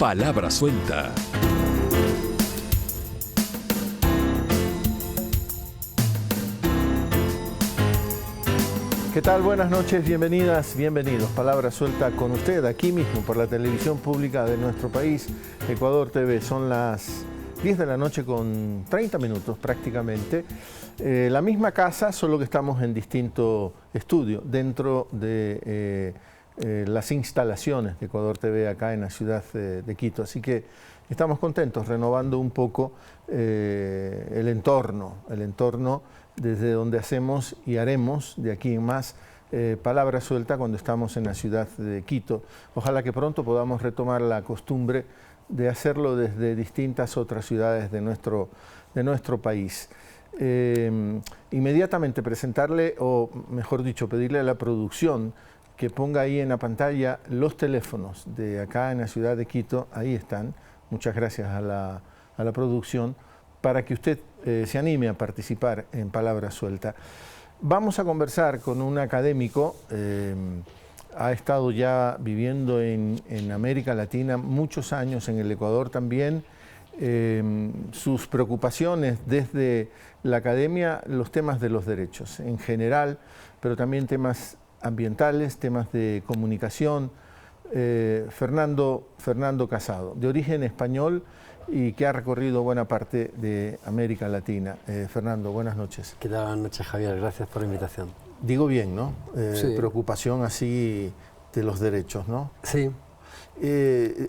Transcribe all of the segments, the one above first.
Palabra Suelta. ¿Qué tal? Buenas noches, bienvenidas, bienvenidos. Palabra Suelta con usted, aquí mismo, por la televisión pública de nuestro país, Ecuador TV. Son las 10 de la noche con 30 minutos prácticamente. La misma casa, solo que estamos en distinto estudio, dentro de las instalaciones de Ecuador TV acá en la ciudad de Quito. Así que estamos contentos, renovando un poco el entorno desde donde hacemos y haremos de aquí en más Palabra Suelta cuando estamos en la ciudad de Quito. Ojalá que pronto podamos retomar la costumbre de hacerlo desde distintas otras ciudades de nuestro país. Inmediatamente presentarle, o mejor dicho, pedirle a la producción que ponga ahí en la pantalla los teléfonos de acá en la ciudad de Quito. Ahí están. Muchas gracias a la producción, para que usted se anime a participar en Palabra Suelta. Vamos a conversar con un académico, ha estado ya viviendo en América Latina muchos años, en el Ecuador también. Sus preocupaciones desde la academia, los temas de los derechos en general, pero también temas ambientales, temas de comunicación. Fernando Casado, de origen español y que ha recorrido buena parte de América Latina. Fernando, buenas noches. ¿Qué tal? Buenas noches, Javier. Gracias por la invitación. Digo bien, ¿no? Sí. Preocupación así de los derechos, ¿no? Sí.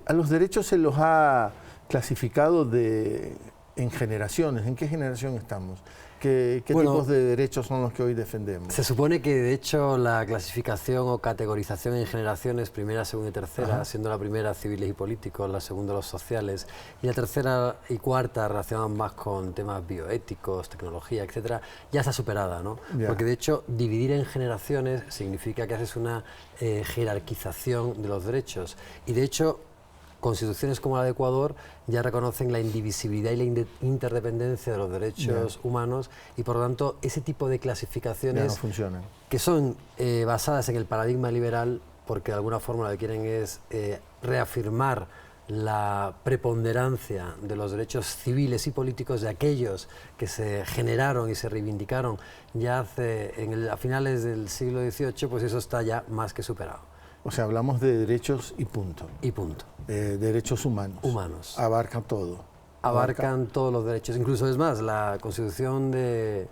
A los derechos se los ha clasificado en generaciones. ¿En qué generación estamos? ¿Qué tipos de derechos son los que hoy defendemos? Se supone que, de hecho, la clasificación o categorización en generaciones, primera, segunda y tercera, Ajá. siendo la primera civiles y políticos, la segunda los sociales, y la tercera y cuarta relacionadas más con temas bioéticos, tecnología, etcétera, ya está superada, ¿no? Yeah. Porque, de hecho, dividir en generaciones significa que haces una jerarquización de los derechos. Y, de hecho, constituciones como la de Ecuador ya reconocen la indivisibilidad y la interdependencia de los derechos humanos, y por lo tanto ese tipo de clasificaciones no funcionan, que son basadas en el paradigma liberal, porque de alguna forma lo que quieren es reafirmar la preponderancia de los derechos civiles y políticos de aquellos que se generaron y se reivindicaron ya a finales del siglo XVIII, pues eso está ya más que superado. O sea, hablamos de derechos y punto. Y punto. Derechos humanos. Humanos. Abarcan todo. Abarcan todos los derechos. Incluso, es más, la Constitución de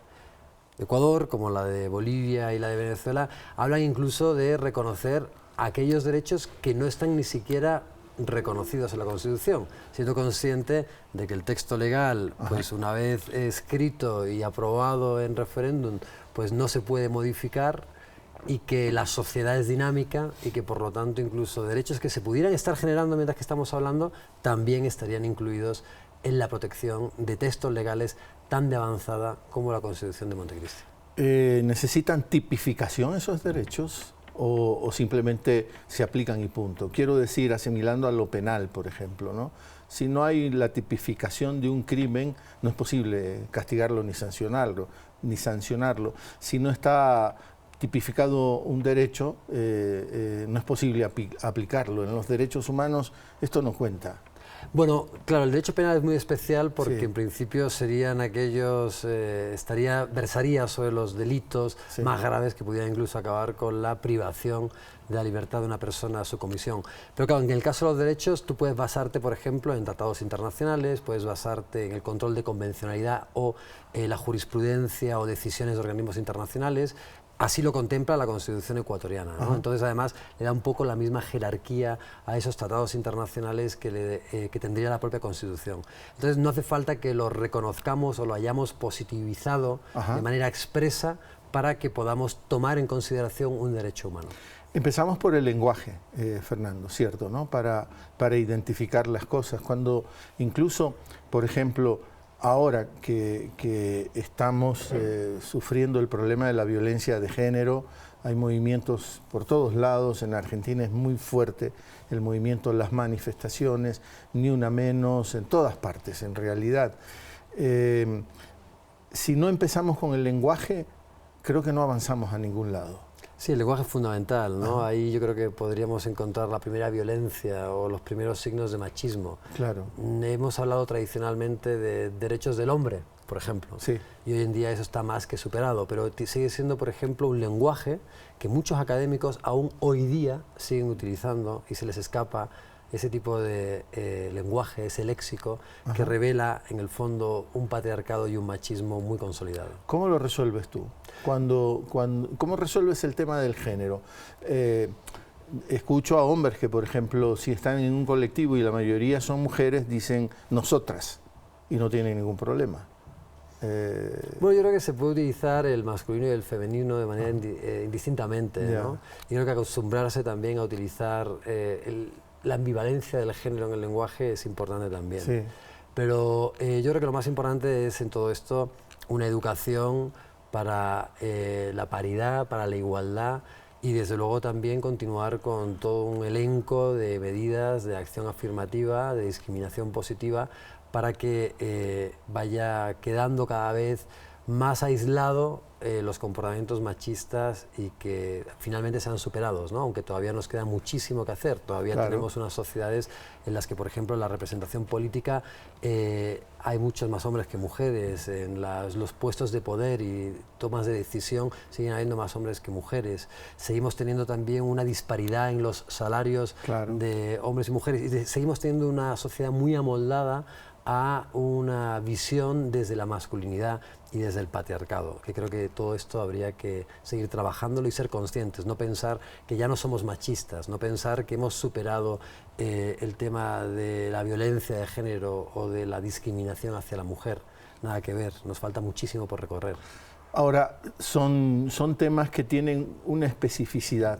Ecuador, como la de Bolivia y la de Venezuela, hablan incluso de reconocer aquellos derechos que no están ni siquiera reconocidos en la Constitución, siendo consciente de que el texto legal, pues una vez escrito y aprobado en referéndum, pues no se puede modificar, y que la sociedad es dinámica y que por lo tanto incluso derechos que se pudieran estar generando mientras que estamos hablando también estarían incluidos en la protección de textos legales tan de avanzada como la Constitución de Montecristi. ¿Necesitan tipificación esos derechos o simplemente se aplican y punto? Quiero decir, asimilando a lo penal, por ejemplo, ¿no? Si no hay la tipificación de un crimen, no es posible castigarlo ni sancionarlo. Si no está tipificado un derecho, no es posible aplicarlo. En los derechos humanos esto no cuenta. Bueno, claro, el derecho penal es muy especial porque en principio serían aquellos, versaría sobre los delitos más graves que pudieran incluso acabar con la privación de la libertad de una persona a su comisión. Pero claro, en el caso de los derechos, tú puedes basarte, por ejemplo, en tratados internacionales, puedes basarte en el control de convencionalidad o la jurisprudencia o decisiones de organismos internacionales. Así lo contempla la Constitución ecuatoriana, ¿no? Entonces, además, le da un poco la misma jerarquía a esos tratados internacionales que tendría la propia Constitución. Entonces, no hace falta que lo reconozcamos o lo hayamos positivizado de manera expresa para que podamos tomar en consideración un derecho humano. Empezamos por el lenguaje, Fernando, ¿cierto? ¿No? Para identificar las cosas. Cuando incluso, por ejemplo, ahora que estamos sufriendo el problema de la violencia de género, hay movimientos por todos lados. En Argentina es muy fuerte el movimiento, las manifestaciones, ni una menos, en todas partes en realidad. Si no empezamos con el lenguaje, creo que no avanzamos a ningún lado. Sí, el lenguaje es fundamental, ¿no? Ahí yo creo que podríamos encontrar la primera violencia o los primeros signos de machismo. Claro. Hemos hablado tradicionalmente de derechos del hombre, por ejemplo, Sí. y hoy en día eso está más que superado, pero sigue siendo, por ejemplo, un lenguaje que muchos académicos aún hoy día siguen utilizando y se les escapa ese tipo de lenguaje, ese léxico, que revela en el fondo un patriarcado y un machismo muy consolidado. ¿Cómo lo resuelves tú? ¿Cómo resuelves el tema del género? Escucho a hombres que, por ejemplo, si están en un colectivo y la mayoría son mujeres, dicen nosotras y no tienen ningún problema. Bueno, yo creo que se puede utilizar el masculino y el femenino de manera indistintamente, ¿no? Y creo que acostumbrarse también a utilizar la ambivalencia del género en el lenguaje es importante también. Sí. Pero yo creo que lo más importante es en todo esto una educación para la paridad, para la igualdad y desde luego también continuar con todo un elenco de medidas de acción afirmativa, de discriminación positiva, para que vaya quedando cada vez más aislado los comportamientos machistas y que finalmente sean superados, ¿no? Aunque todavía nos queda muchísimo que hacer. Todavía tenemos unas sociedades en las que, por ejemplo, en la representación política hay muchos más hombres que mujeres, en los puestos de poder y tomas de decisión siguen habiendo más hombres que mujeres. Seguimos teniendo también una disparidad en los salarios de hombres y mujeres y seguimos teniendo una sociedad muy amoldada a una visión desde la masculinidad y desde el patriarcado, que creo que todo esto habría que seguir trabajándolo y ser conscientes, no pensar que ya no somos machistas, no pensar que hemos superado el tema de la violencia de género o de la discriminación hacia la mujer, nada que ver, nos falta muchísimo por recorrer. Ahora, son temas que tienen una especificidad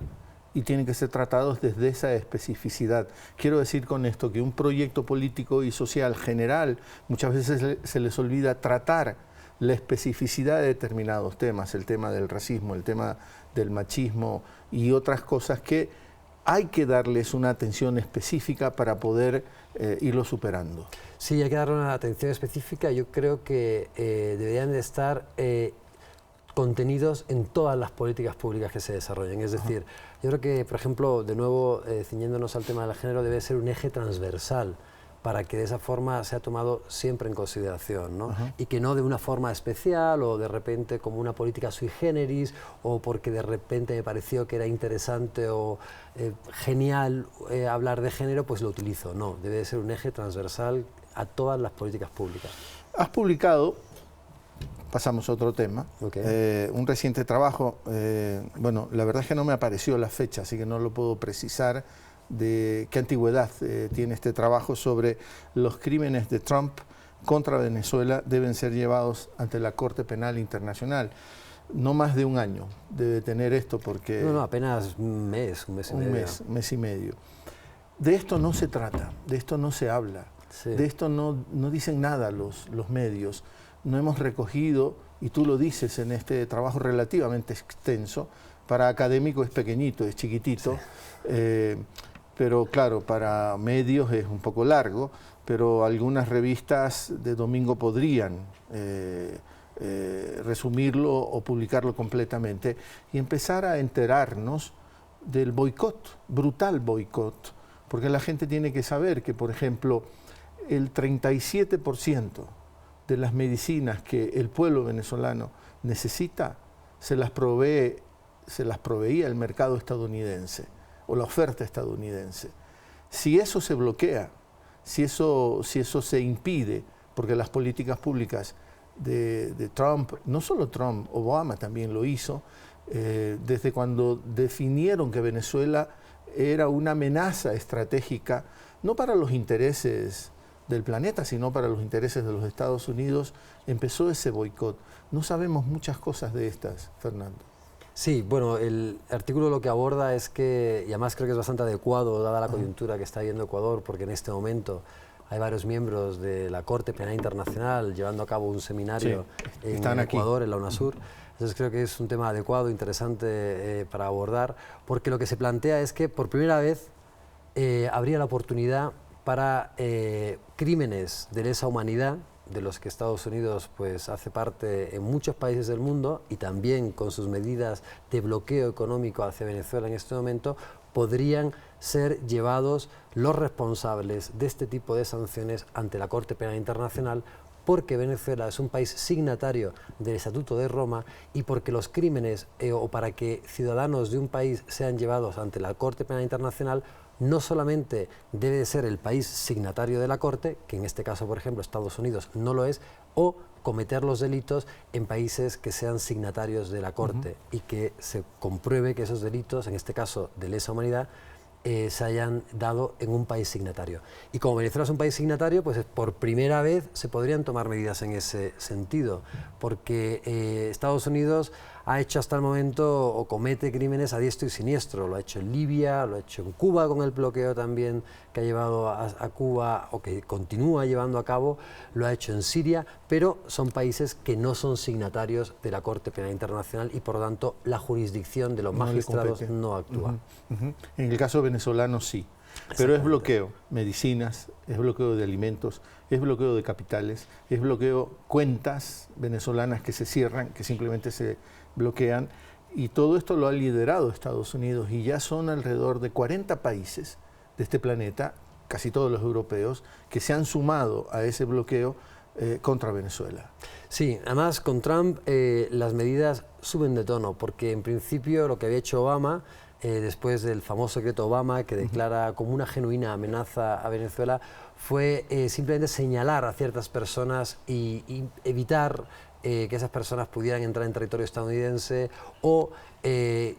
y tienen que ser tratados desde esa especificidad. Quiero decir con esto que un proyecto político y social general muchas veces se les olvida tratar la especificidad de determinados temas, el tema del racismo, el tema del machismo y otras cosas que hay que darles una atención específica para poder irlo superando. Sí, hay que darle una atención específica. Yo creo que deberían de estar contenidos en todas las políticas públicas que se desarrollen. Es decir, yo creo que, por ejemplo, de nuevo, ciñéndonos al tema del género, debe ser un eje transversal para que de esa forma sea tomado siempre en consideración, ¿no? Y que no de una forma especial o de repente como una política sui generis o porque de repente me pareció que era interesante o genial hablar de género, pues lo utilizo. No, debe ser un eje transversal a todas las políticas públicas. Has publicado, pasamos a otro tema, un reciente trabajo, bueno, la verdad es que no me apareció la fecha, así que no lo puedo precisar, de qué antigüedad tiene este trabajo sobre los crímenes de Trump contra Venezuela deben ser llevados ante la Corte Penal Internacional. No más de un año debe tener esto porque... No, apenas un mes y medio. Un mes y medio. De esto no se trata, de esto no se habla, de esto no dicen nada los medios. No hemos recogido, y tú lo dices en este trabajo relativamente extenso, para académico es pequeñito, es chiquitito, pero claro, para medios es un poco largo, pero algunas revistas de domingo podrían resumirlo o publicarlo completamente y empezar a enterarnos del boicot, brutal boicot, porque la gente tiene que saber que, por ejemplo, el 37% de las medicinas que el pueblo venezolano necesita se las proveía el mercado estadounidense o la oferta estadounidense. Si eso se bloquea, si eso se impide, porque las políticas públicas de Trump, no solo Trump, Obama también lo hizo, desde cuando definieron que Venezuela era una amenaza estratégica, no para los intereses del planeta, sino para los intereses de los Estados Unidos, empezó ese boicot. No sabemos muchas cosas de estas, Fernando. Sí, bueno, el artículo lo que aborda es que, y además creo que es bastante adecuado dada la coyuntura que está viviendo Ecuador, porque en este momento hay varios miembros de la Corte Penal Internacional llevando a cabo un seminario en Ecuador, en la UNASUR. Entonces creo que es un tema adecuado, interesante para abordar, porque lo que se plantea es que por primera vez habría la oportunidad para crímenes de lesa humanidad, de los que Estados Unidos pues, hace parte en muchos países del mundo y también con sus medidas de bloqueo económico hacia Venezuela en este momento, podrían ser llevados los responsables de este tipo de sanciones ante la Corte Penal Internacional, porque Venezuela es un país signatario del Estatuto de Roma y porque los crímenes o para que ciudadanos de un país sean llevados ante la Corte Penal Internacional, no solamente debe ser el país signatario de la Corte, que en este caso, por ejemplo, Estados Unidos no lo es, o cometer los delitos en países que sean signatarios de la Corte y que se compruebe que esos delitos, en este caso de lesa humanidad, se hayan dado en un país signatario. Y como Venezuela es un país signatario, pues por primera vez se podrían tomar medidas en ese sentido, porque Estados Unidos ha hecho hasta el momento o comete crímenes a diestro y siniestro. Lo ha hecho en Libia, lo ha hecho en Cuba con el bloqueo también que ha llevado a Cuba o que continúa llevando a cabo, lo ha hecho en Siria, pero son países que no son signatarios de la Corte Penal Internacional y por lo tanto la jurisdicción de los magistrados no actúa. En el caso venezolano sí, pero es bloqueo, medicinas, es bloqueo de alimentos, es bloqueo de capitales, es bloqueo cuentas venezolanas que se cierran, que simplemente se bloquean, y todo esto lo ha liderado Estados Unidos y ya son alrededor de 40 países de este planeta, casi todos los europeos, que se han sumado a ese bloqueo contra Venezuela. Sí, además con Trump las medidas suben de tono, porque en principio lo que había hecho Obama, después del famoso decreto Obama, que declara como una genuina amenaza a Venezuela, fue simplemente señalar a ciertas personas y evitar que esas personas pudieran entrar en territorio estadounidense o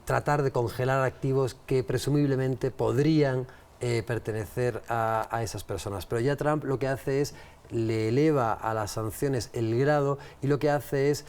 tratar de congelar activos que presumiblemente podrían pertenecer a esas personas. Pero ya Trump lo que hace es, le eleva a las sanciones el grado y lo que hace es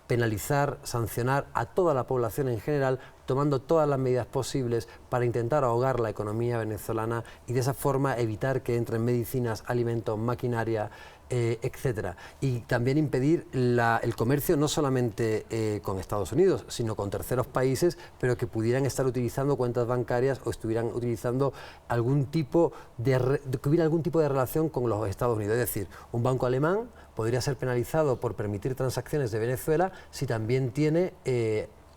penalizar, sancionar a toda la población en general, tomando todas las medidas posibles para intentar ahogar la economía venezolana y de esa forma evitar que entren medicinas, alimentos, maquinaria, etcétera. Y también impedir el comercio no solamente con Estados Unidos, sino con terceros países, pero que pudieran estar utilizando cuentas bancarias o estuvieran utilizando algún tipo que hubiera algún tipo de relación con los Estados Unidos. Es decir, un banco alemán podría ser penalizado por permitir transacciones de Venezuela si también tiene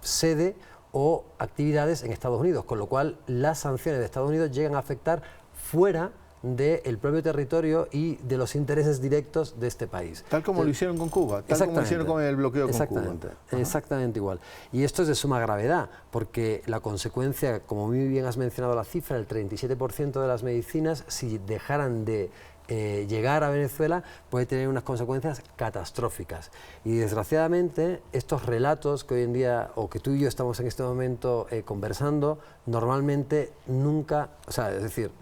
sede o actividades en Estados Unidos, con lo cual las sanciones de Estados Unidos llegan a afectar fuera del propio territorio y de los intereses directos de este país. Tal como lo hicieron con Cuba, tal como lo hicieron con el bloqueo con Cuba. Exactamente igual. Y esto es de suma gravedad, porque la consecuencia, como muy bien has mencionado la cifra, el 37% de las medicinas, si dejaran de llegar a Venezuela, puede tener unas consecuencias catastróficas. Y desgraciadamente estos relatos que hoy en día, o que tú y yo estamos en este momento conversando, normalmente nunca,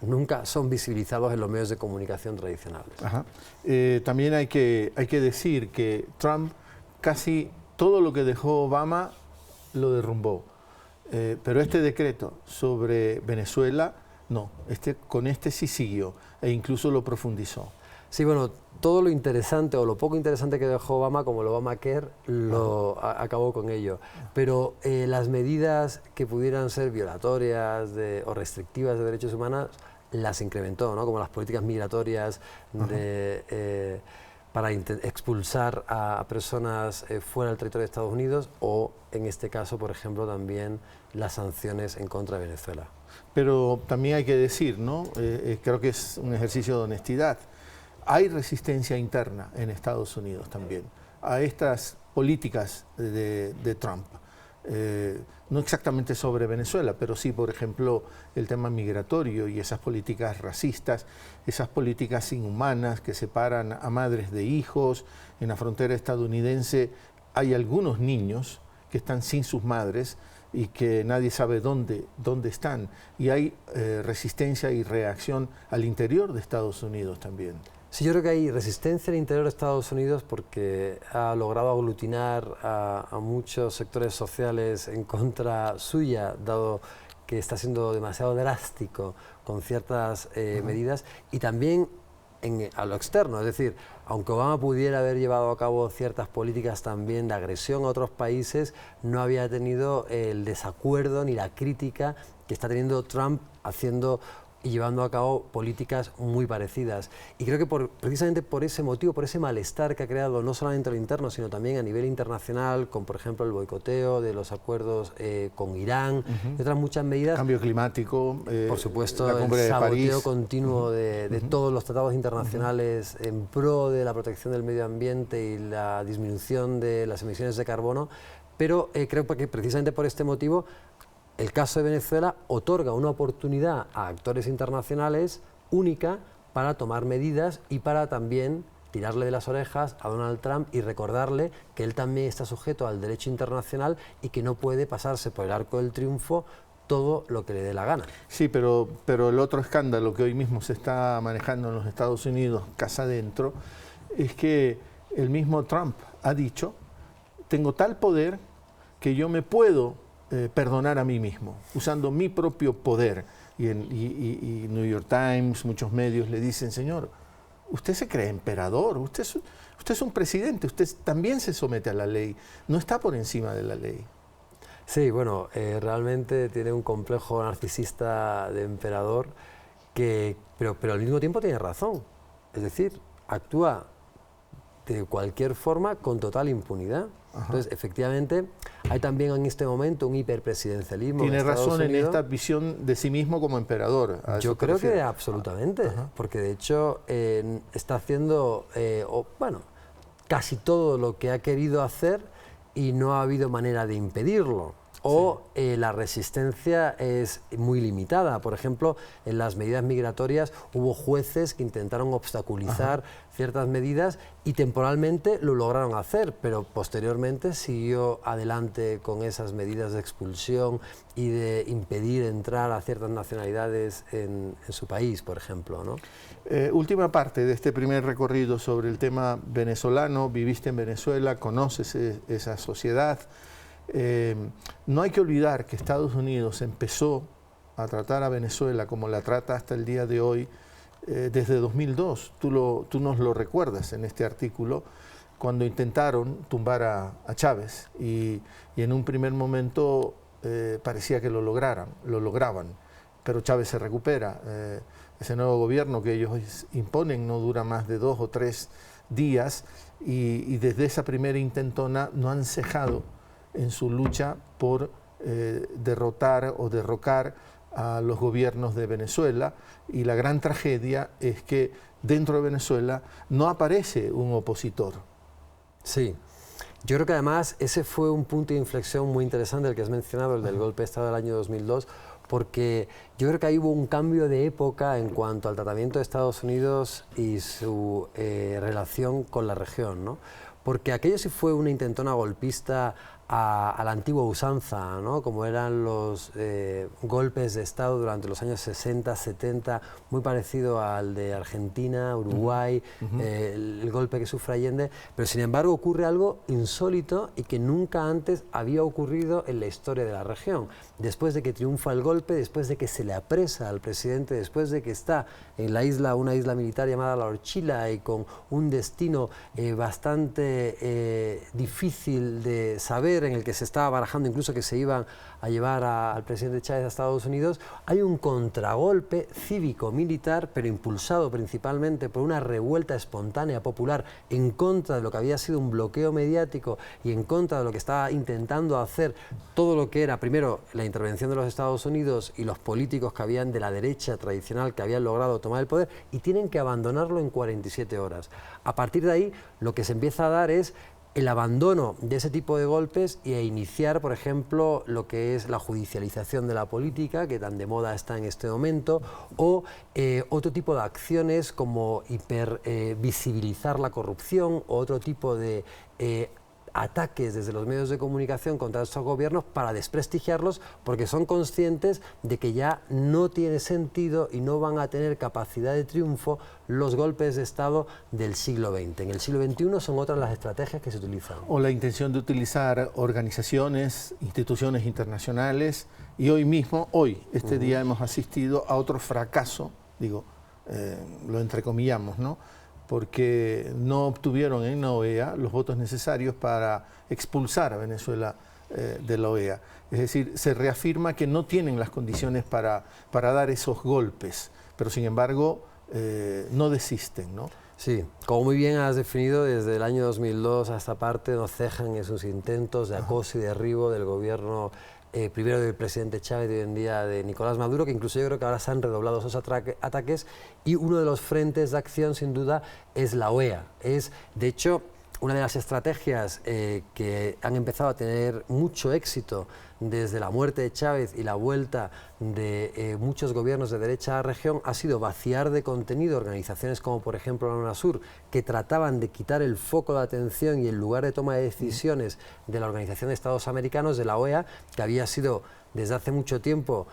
nunca son visibilizados en los medios de comunicación tradicionales. También hay que decir que Trump casi todo lo que dejó Obama lo derrumbó. Pero este decreto sobre Venezuela, no, con este sí siguió e incluso lo profundizó. Sí, bueno, todo lo interesante o lo poco interesante que dejó Obama, como el Obamacare, acabó con ello. Pero las medidas que pudieran ser violatorias o restrictivas de derechos humanos las incrementó, ¿no? Como las políticas migratorias para expulsar a personas fuera del territorio de Estados Unidos o, en este caso, por ejemplo, también las sanciones en contra de Venezuela. Pero también hay que decir, ¿no? Creo que es un ejercicio de honestidad. Hay resistencia interna en Estados Unidos también a estas políticas de Trump. No exactamente sobre Venezuela, pero sí, por ejemplo, el tema migratorio y esas políticas racistas, esas políticas inhumanas que separan a madres de hijos. En la frontera estadounidense hay algunos niños que están sin sus madres y que nadie sabe dónde están. Y hay resistencia y reacción al interior de Estados Unidos también. Sí, yo creo que hay resistencia al interior de Estados Unidos porque ha logrado aglutinar a muchos sectores sociales en contra suya, dado que está siendo demasiado drástico con ciertas medidas, y también a lo externo, es decir, aunque Obama pudiera haber llevado a cabo ciertas políticas también de agresión a otros países, no había tenido el desacuerdo ni la crítica que está teniendo Trump haciendo y llevando a cabo políticas muy parecidas. Y creo que precisamente por ese motivo, por ese malestar que ha creado no solamente a lo interno, sino también a nivel internacional, con por ejemplo el boicoteo de los acuerdos con Irán y otras muchas medidas. Cambio climático, por supuesto, la cumbre el saboteo de París continuo de todos los tratados internacionales en pro de la protección del medio ambiente y la disminución de las emisiones de carbono, pero creo que precisamente por este motivo el caso de Venezuela otorga una oportunidad a actores internacionales única para tomar medidas y para también tirarle de las orejas a Donald Trump y recordarle que él también está sujeto al derecho internacional y que no puede pasarse por el arco del triunfo todo lo que le dé la gana. Sí, pero el otro escándalo que hoy mismo se está manejando en los Estados Unidos, casa adentro, es que el mismo Trump ha dicho: tengo tal poder que yo me puedo perdonar a mí mismo, usando mi propio poder. Y New York Times, muchos medios le dicen: señor, usted se cree emperador, usted es un presidente, usted también se somete a la ley, no está por encima de la ley. Sí, bueno, realmente tiene un complejo narcisista de emperador, pero al mismo tiempo tiene razón. Es decir, actúa de cualquier forma con total impunidad. Ajá. Entonces, efectivamente, hay también en este momento un hiperpresidencialismo. Tiene razón en esta visión de sí mismo como emperador. Yo creo que absolutamente, porque de hecho está haciendo, casi todo lo que ha querido hacer y no ha habido manera de impedirlo. O la resistencia es muy limitada. Por ejemplo, en las medidas migratorias hubo jueces que intentaron obstaculizar ciertas medidas y temporalmente lo lograron hacer, pero posteriormente siguió adelante con esas medidas de expulsión y de impedir entrar a ciertas nacionalidades en su país, por ejemplo, ¿no? Última parte de este primer recorrido sobre el tema venezolano. Viviste en Venezuela, conoces esa sociedad. No hay que olvidar que Estados Unidos empezó a tratar a Venezuela como la trata hasta el día de hoy desde 2002. Tú nos lo recuerdas en este artículo, cuando intentaron tumbar a Chávez y en un primer momento parecía que lo lograban, pero Chávez se recupera. Ese nuevo gobierno que ellos imponen no dura más de 2 o 3 días y desde esa primera intentona no han cejado en su lucha por derrotar o derrocar a los gobiernos de Venezuela, y la gran tragedia es que dentro de Venezuela no aparece un opositor. Sí, yo creo que además ese fue un punto de inflexión muy interesante el que has mencionado, el del golpe de Estado del año 2002, porque yo creo que ahí hubo un cambio de época en cuanto al tratamiento de Estados Unidos y su relación con la región, ¿no? Porque aquello sí fue una intentona golpista a la antigua usanza, ¿no? Como eran los golpes de Estado durante los años 60, 70, muy parecido al de Argentina, Uruguay, el golpe que sufre Allende, pero sin embargo ocurre algo insólito y que nunca antes había ocurrido en la historia de la región. Después de que triunfa el golpe, después de que se le apresa al presidente, después de que está en la isla, una isla militar llamada La Orchila y con un destino bastante difícil de saber, en el que se estaba barajando incluso que se iban a llevar al presidente Chávez a Estados Unidos, hay un contragolpe cívico-militar, pero impulsado principalmente por una revuelta espontánea popular en contra de lo que había sido un bloqueo mediático y en contra de lo que estaba intentando hacer todo lo que era, primero, la intervención de los Estados Unidos y los políticos que habían de la derecha tradicional que habían logrado tomar el poder, y tienen que abandonarlo en 47 horas. A partir de ahí, lo que se empieza a dar es el abandono de ese tipo de golpes y a iniciar, por ejemplo, lo que es la judicialización de la política, que tan de moda está en este momento, o otro tipo de acciones como visibilizar la corrupción, o otro tipo de ataques desde los medios de comunicación contra estos gobiernos para desprestigiarlos, porque son conscientes de que ya no tiene sentido y no van a tener capacidad de triunfo los golpes de Estado del siglo XX. En el siglo XXI son otras las estrategias que se utilizan. O la intención de utilizar organizaciones, instituciones internacionales, y hoy mismo, este día hemos asistido a otro fracaso, digo, lo entrecomillamos, ¿no?, porque no obtuvieron en la OEA los votos necesarios para expulsar a Venezuela de la OEA. Es decir, se reafirma que no tienen las condiciones para dar esos golpes, pero sin embargo no desisten, ¿no? Sí, como muy bien has definido, desde el año 2002 a esta parte no cejan en sus intentos de acoso y derribo del gobierno, primero del presidente Chávez y hoy en día de Nicolás Maduro, que incluso yo creo que ahora se han redoblado esos ataques, y uno de los frentes de acción sin duda es la OEA. Es, de hecho, una de las estrategias que han empezado a tener mucho éxito desde la muerte de Chávez y la vuelta de muchos gobiernos de derecha a la región ha sido vaciar de contenido organizaciones como por ejemplo la UNASUR, que trataban de quitar el foco de atención y el lugar de toma de decisiones de la Organización de Estados Americanos, de la OEA, que había sido desde hace mucho tiempo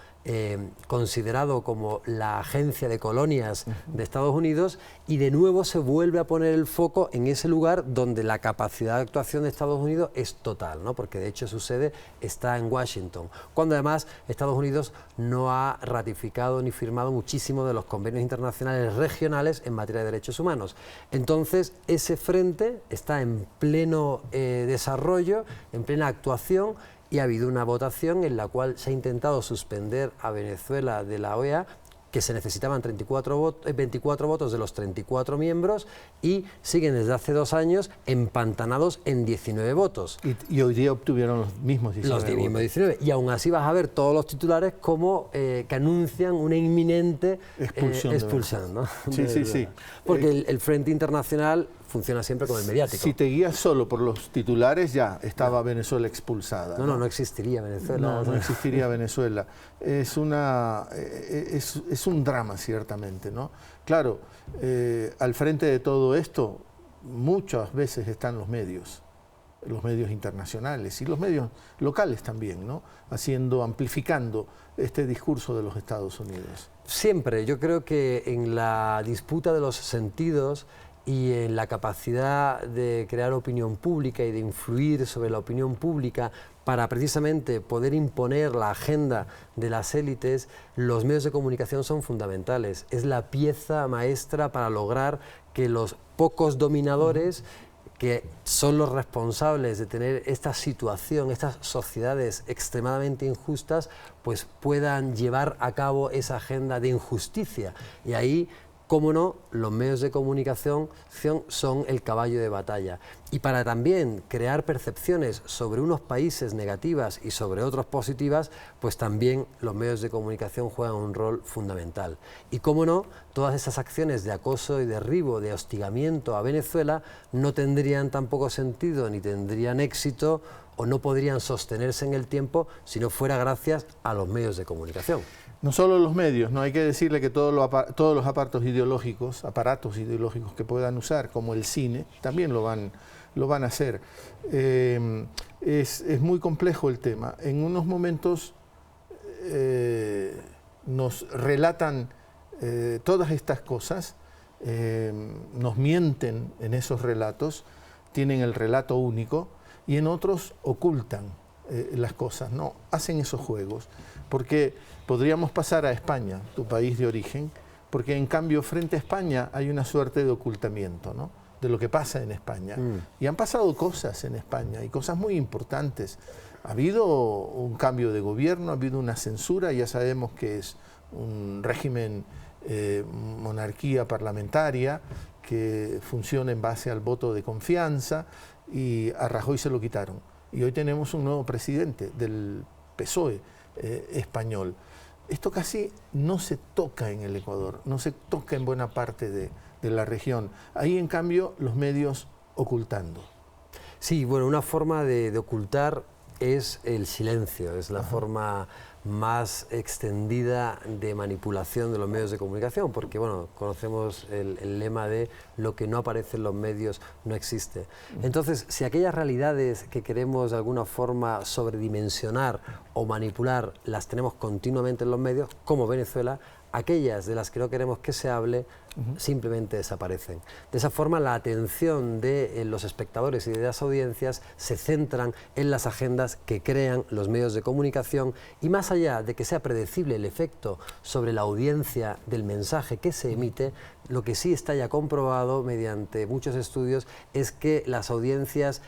considerado como la agencia de colonias de Estados Unidos, y de nuevo se vuelve a poner el foco en ese lugar donde la capacidad de actuación de Estados Unidos es total, ¿no? Porque de hecho su sede está en Washington, cuando además Estados Unidos no ha ratificado ni firmado muchísimos de los convenios internacionales regionales en materia de derechos humanos. Entonces ese frente está en pleno desarrollo, en plena actuación, y ha habido una votación en la cual se ha intentado suspender a Venezuela de la OEA, que se necesitaban 24 votos de los 34 miembros, y siguen desde hace 2 años empantanados en 19 votos. Y hoy día obtuvieron los mismos 19 Los mismos 19. Y aún así vas a ver todos los titulares como que anuncian una inminente expulsión, ¿no? Sí. Porque el Frente Internacional funciona siempre con el mediático. Si te guías solo por los titulares, ya estaba Venezuela expulsada. No existiría Venezuela. No existiría Venezuela. Es un drama, ciertamente, ¿no? Claro, al frente de todo esto, muchas veces están los medios internacionales y los medios locales también, ¿no? Amplificando este discurso de los Estados Unidos. Siempre, yo creo que en la disputa de los sentidos y en la capacidad de crear opinión pública y de influir sobre la opinión pública para precisamente poder imponer la agenda de las élites, los medios de comunicación son fundamentales. Es la pieza maestra para lograr que los pocos dominadores, que son los responsables de tener esta situación, estas sociedades extremadamente injustas, pues puedan llevar a cabo esa agenda de injusticia. Y ahí, cómo no, los medios de comunicación son el caballo de batalla. Y para también crear percepciones sobre unos países negativas y sobre otros positivas, pues también los medios de comunicación juegan un rol fundamental. Y cómo no, todas esas acciones de acoso y derribo, de hostigamiento a Venezuela, no tendrían tampoco sentido ni tendrían éxito o no podrían sostenerse en el tiempo si no fuera gracias a los medios de comunicación. No solo los medios, no hay que decirle que todos los aparatos ideológicos que puedan usar, como el cine, también lo van a hacer. Es muy complejo el tema. En unos momentos nos relatan todas estas cosas, nos mienten en esos relatos, tienen el relato único, y en otros ocultan las cosas, ¿no? Hacen esos juegos, porque podríamos pasar a España, tu país de origen, porque en cambio frente a España hay una suerte de ocultamiento, ¿no?, de lo que pasa en España. Y han pasado cosas en España, y cosas muy importantes. Ha habido un cambio de gobierno, ha habido una censura, ya sabemos que es un régimen, monarquía parlamentaria, que funciona en base al voto de confianza, y a Rajoy se lo quitaron. Y hoy tenemos un nuevo presidente del PSOE español. Esto casi no se toca en el Ecuador, no se toca en buena parte de la región. Ahí, en cambio, los medios ocultando. Sí, bueno, una forma de ocultar es el silencio, es la forma más extendida de manipulación de los medios de comunicación, porque bueno, conocemos el lema de lo que no aparece en los medios no existe. Entonces, si aquellas realidades que queremos de alguna forma sobredimensionar o manipular las tenemos continuamente en los medios, como Venezuela, aquellas de las que no queremos que se hable simplemente desaparecen. De esa forma, la atención de los espectadores y de las audiencias se centran en las agendas que crean los medios de comunicación, y más allá de que sea predecible el efecto sobre la audiencia del mensaje que se emite, lo que sí está ya comprobado mediante muchos estudios es que las audiencias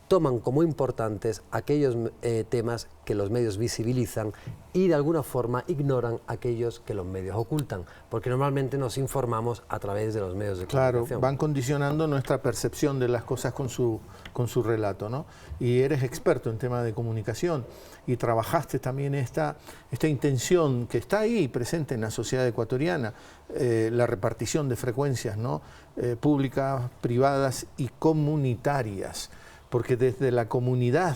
toman como importantes aquellos temas que los medios visibilizan y de alguna forma ignoran aquellos que los medios ocultan, porque normalmente nos informamos a través de los medios de comunicación. Claro, van condicionando nuestra percepción de las cosas con su relato, ¿no? Y eres experto en tema de comunicación y trabajaste también esta intención que está ahí presente en la sociedad ecuatoriana, la repartición de frecuencias, ¿no? Públicas, privadas y comunitarias, porque desde la comunidad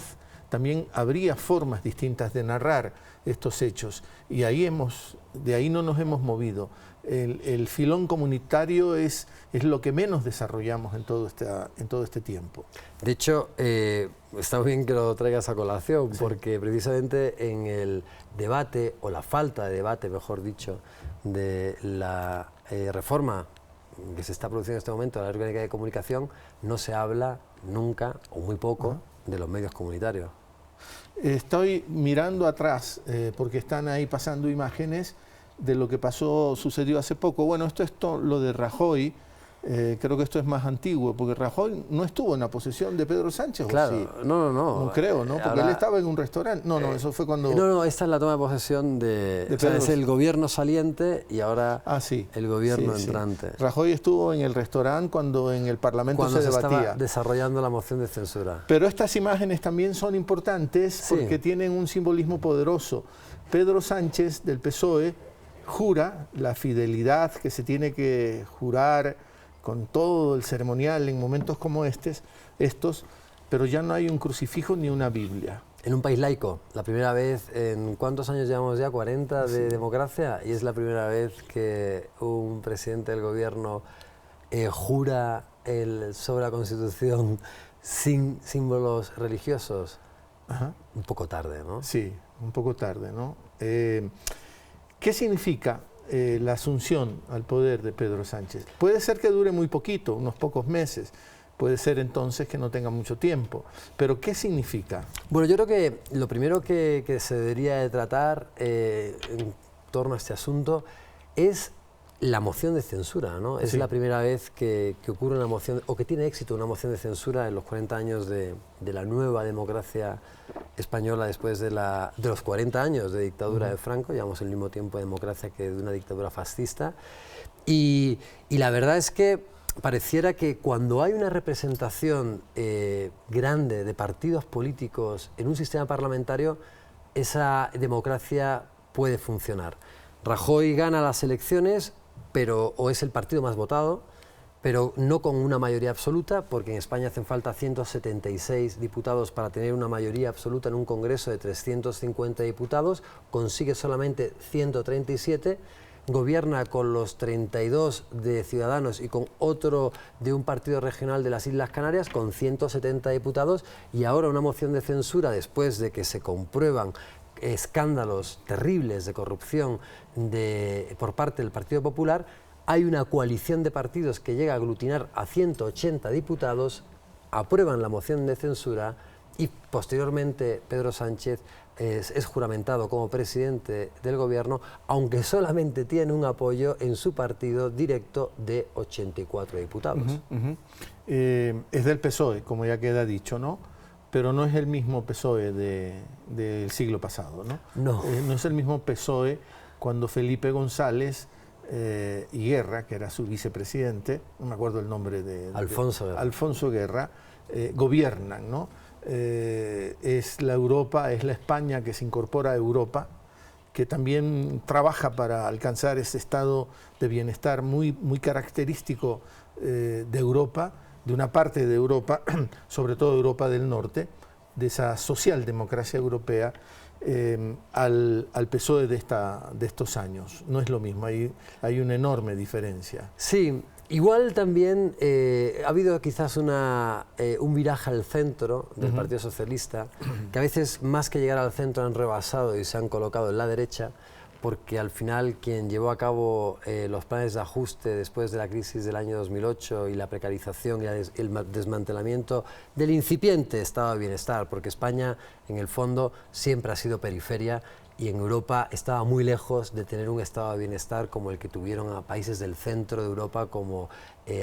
también habría formas distintas de narrar estos hechos, y de ahí no nos hemos movido. El filón comunitario es lo que menos desarrollamos en todo este tiempo. De hecho, está bien que lo traigas a colación, sí, porque precisamente en el debate, o la falta de debate, mejor dicho, de la reforma que se está produciendo en este momento de la Ley Orgánica de Comunicación, no se habla nunca, o muy poco, de los medios comunitarios. Estoy mirando atrás, porque están ahí pasando imágenes de lo que sucedió hace poco. Bueno, esto lo de Rajoy, creo que esto es más antiguo, porque Rajoy no estuvo en la posesión de Pedro Sánchez, claro, ¿o sí? No. No creo, ¿no? Porque él estaba en un restaurante. No, eso fue cuando... No, esta es la toma de posesión de o sea, es el gobierno saliente y ahora el gobierno entrante. Sí. Rajoy estuvo en el restaurante cuando en el Parlamento se debatía. Estaba desarrollando la moción de censura. Pero estas imágenes también son importantes porque tienen un simbolismo poderoso. Pedro Sánchez, del PSOE, jura la fidelidad que se tiene que jurar con todo el ceremonial en momentos como estos, pero ya no hay un crucifijo ni una Biblia. En un país laico, la primera vez en ¿cuántos años llevamos ya? 40 de democracia, y es la primera vez que un presidente del gobierno jura sobre la Constitución sin símbolos religiosos. Ajá. Un poco tarde, ¿no? Sí, un poco tarde, ¿no? ¿Qué significa la asunción al poder de Pedro Sánchez? Puede ser que dure muy poquito, unos pocos meses, puede ser entonces que no tenga mucho tiempo, pero ¿qué significa? Bueno, yo creo que lo primero que se debería de tratar en torno a este asunto es la moción de censura, ¿no? Es la primera vez que ocurre una moción, o que tiene éxito una moción de censura en los 40 años de la nueva democracia española, después de los 40 años de dictadura de Franco. Llevamos el mismo tiempo de democracia que de una dictadura fascista. Y la verdad es que pareciera que cuando hay una representación grande de partidos políticos en un sistema parlamentario, esa democracia puede funcionar. Rajoy gana las elecciones, o es el partido más votado, pero no con una mayoría absoluta, porque en España hacen falta 176 diputados para tener una mayoría absoluta en un Congreso de 350 diputados, consigue solamente 137, gobierna con los 32 de Ciudadanos y con otro de un partido regional de las Islas Canarias con 170 diputados, y ahora una moción de censura después de que se comprueban escándalos terribles de corrupción por parte del Partido Popular. Hay una coalición de partidos que llega a aglutinar a 180 diputados, aprueban la moción de censura y posteriormente Pedro Sánchez es juramentado como presidente del gobierno, aunque solamente tiene un apoyo en su partido directo de 84 diputados. Es del PSOE, como ya queda dicho, ¿no? Pero no es el mismo PSOE del siglo pasado, ¿no? No. No es el mismo PSOE cuando Felipe González y Guerra, que era su vicepresidente, no me acuerdo el nombre Alfonso Guerra, gobiernan, ¿no? Es la Europa, es la España que se incorpora a Europa, que también trabaja para alcanzar ese estado de bienestar muy característico de Europa, de una parte de Europa, sobre todo Europa del Norte, de esa socialdemocracia europea, al PSOE de estos años. No es lo mismo, hay una enorme diferencia. Sí, igual también ha habido quizás un viraje al centro del Partido Socialista, que a veces más que llegar al centro han rebasado y se han colocado en la derecha, porque al final quien llevó a cabo los planes de ajuste después de la crisis del año 2008 y la precarización y el desmantelamiento del incipiente estado de bienestar, porque España en el fondo siempre ha sido periferia y en Europa estaba muy lejos de tener un estado de bienestar como el que tuvieron a países del centro de Europa como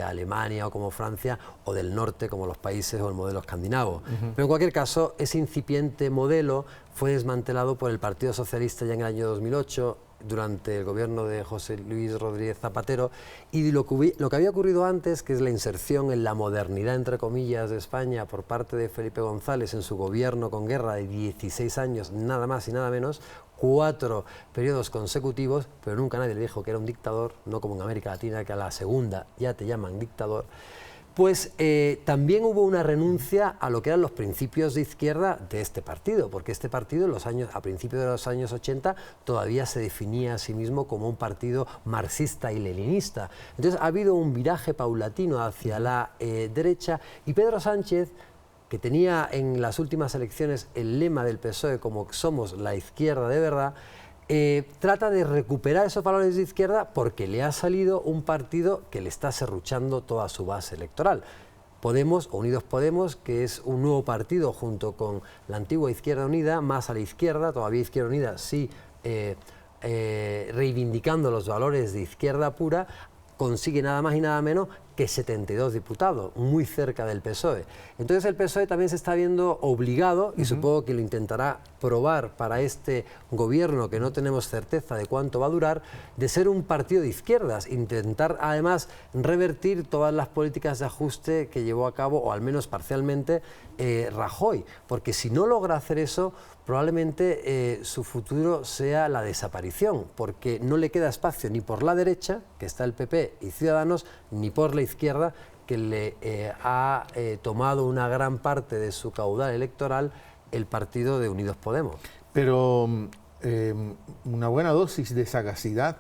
Alemania o como Francia, o del norte como los países o el modelo escandinavo. Pero en cualquier caso, ese incipiente modelo fue desmantelado por el Partido Socialista ya en el año 2008, durante el gobierno de José Luis Rodríguez Zapatero, y lo que había ocurrido antes, que es la inserción en la modernidad, entre comillas, de España por parte de Felipe González en su gobierno con guerra de 16 años, nada más y nada menos, 4 periodos consecutivos, pero nunca nadie le dijo que era un dictador, no como en América Latina, que a la segunda ya te llaman dictador. Pues también hubo una renuncia a lo que eran los principios de izquierda de este partido, porque este partido a principios de los años 80 todavía se definía a sí mismo como un partido marxista y leninista. Entonces ha habido un viraje paulatino hacia la derecha, y Pedro Sánchez, que tenía en las últimas elecciones el lema del PSOE como somos la izquierda de verdad, trata de recuperar esos valores de izquierda porque le ha salido un partido que le está serruchando toda su base electoral. Podemos, o Unidos Podemos, que es un nuevo partido junto con la antigua Izquierda Unida, más a la izquierda, todavía Izquierda Unida sí reivindicando los valores de izquierda pura, consigue nada más y nada menos que 72 diputados, muy cerca del PSOE. Entonces el PSOE también se está viendo obligado, y supongo que lo intentará probar para este gobierno, que no tenemos certeza de cuánto va a durar, de ser un partido de izquierdas, intentar además revertir todas las políticas de ajuste que llevó a cabo, o al menos parcialmente, Rajoy, porque si no logra hacer eso, probablemente su futuro sea la desaparición, porque no le queda espacio ni por la derecha, que está el PP y Ciudadanos, ni por la izquierda, que le ha tomado una gran parte de su caudal electoral el partido de Unidos Podemos. Pero una buena dosis de sagacidad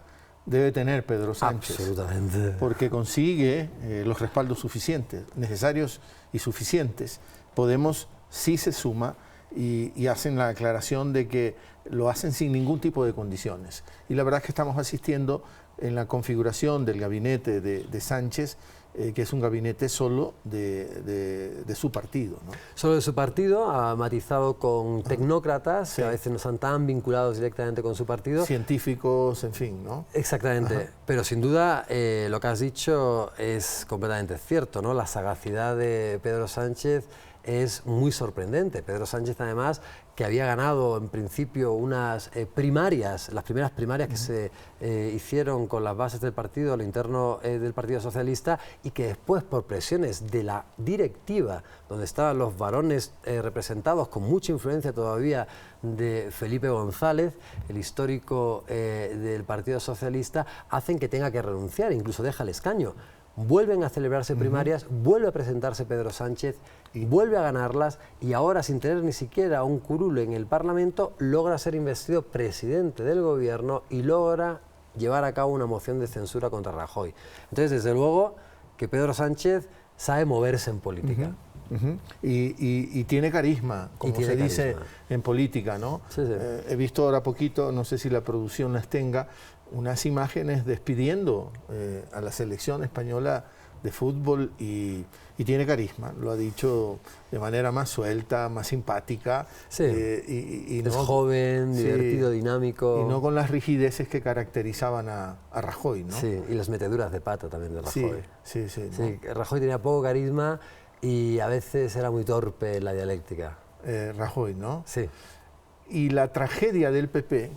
debe tener Pedro Sánchez. Absolutamente. Porque consigue los respaldos suficientes, necesarios y suficientes. Podemos sí se suma y hacen la aclaración de que lo hacen sin ningún tipo de condiciones. Y la verdad es que estamos asistiendo en la configuración del gabinete de Sánchez, que es un gabinete solo de su partido, ¿no? Solo de su partido, matizado con tecnócratas, sí, que a veces no están tan vinculados directamente con su partido. Científicos, en fin, ¿no? Exactamente, ajá, pero sin duda lo que has dicho es completamente cierto, ¿no? La sagacidad de Pedro Sánchez es muy sorprendente. Pedro Sánchez, además, que había ganado en principio unas primarias, las primeras primarias que se hicieron con las bases del partido, a lo interno del Partido Socialista, y que después, por presiones de la directiva, donde estaban los varones representados con mucha influencia todavía de Felipe González, el histórico del Partido Socialista, hacen que tenga que renunciar, incluso deja el escaño. Vuelven a celebrarse primarias, vuelve a presentarse Pedro Sánchez, vuelve a ganarlas, y ahora, sin tener ni siquiera un curul en el Parlamento, logra ser investido presidente del gobierno y logra llevar a cabo una moción de censura contra Rajoy. Entonces, desde luego que Pedro Sánchez sabe moverse en política. Y tiene carisma, como se dice en política, ¿no? Sí, sí. He visto ahora poquito, no sé si la producción las tenga, unas imágenes despidiendo a la selección española de fútbol, y tiene carisma, lo ha dicho de manera más suelta, más simpática. Sí, y es no, joven, sí, divertido, dinámico. Y no con las rigideces que caracterizaban a Rajoy, ¿no? Sí, y las meteduras de pata también de Rajoy. Sí, sí, ¿no? Sí, Rajoy tenía poco carisma y a veces era muy torpe en la dialéctica. Rajoy, ¿no? Sí. Y la tragedia del PP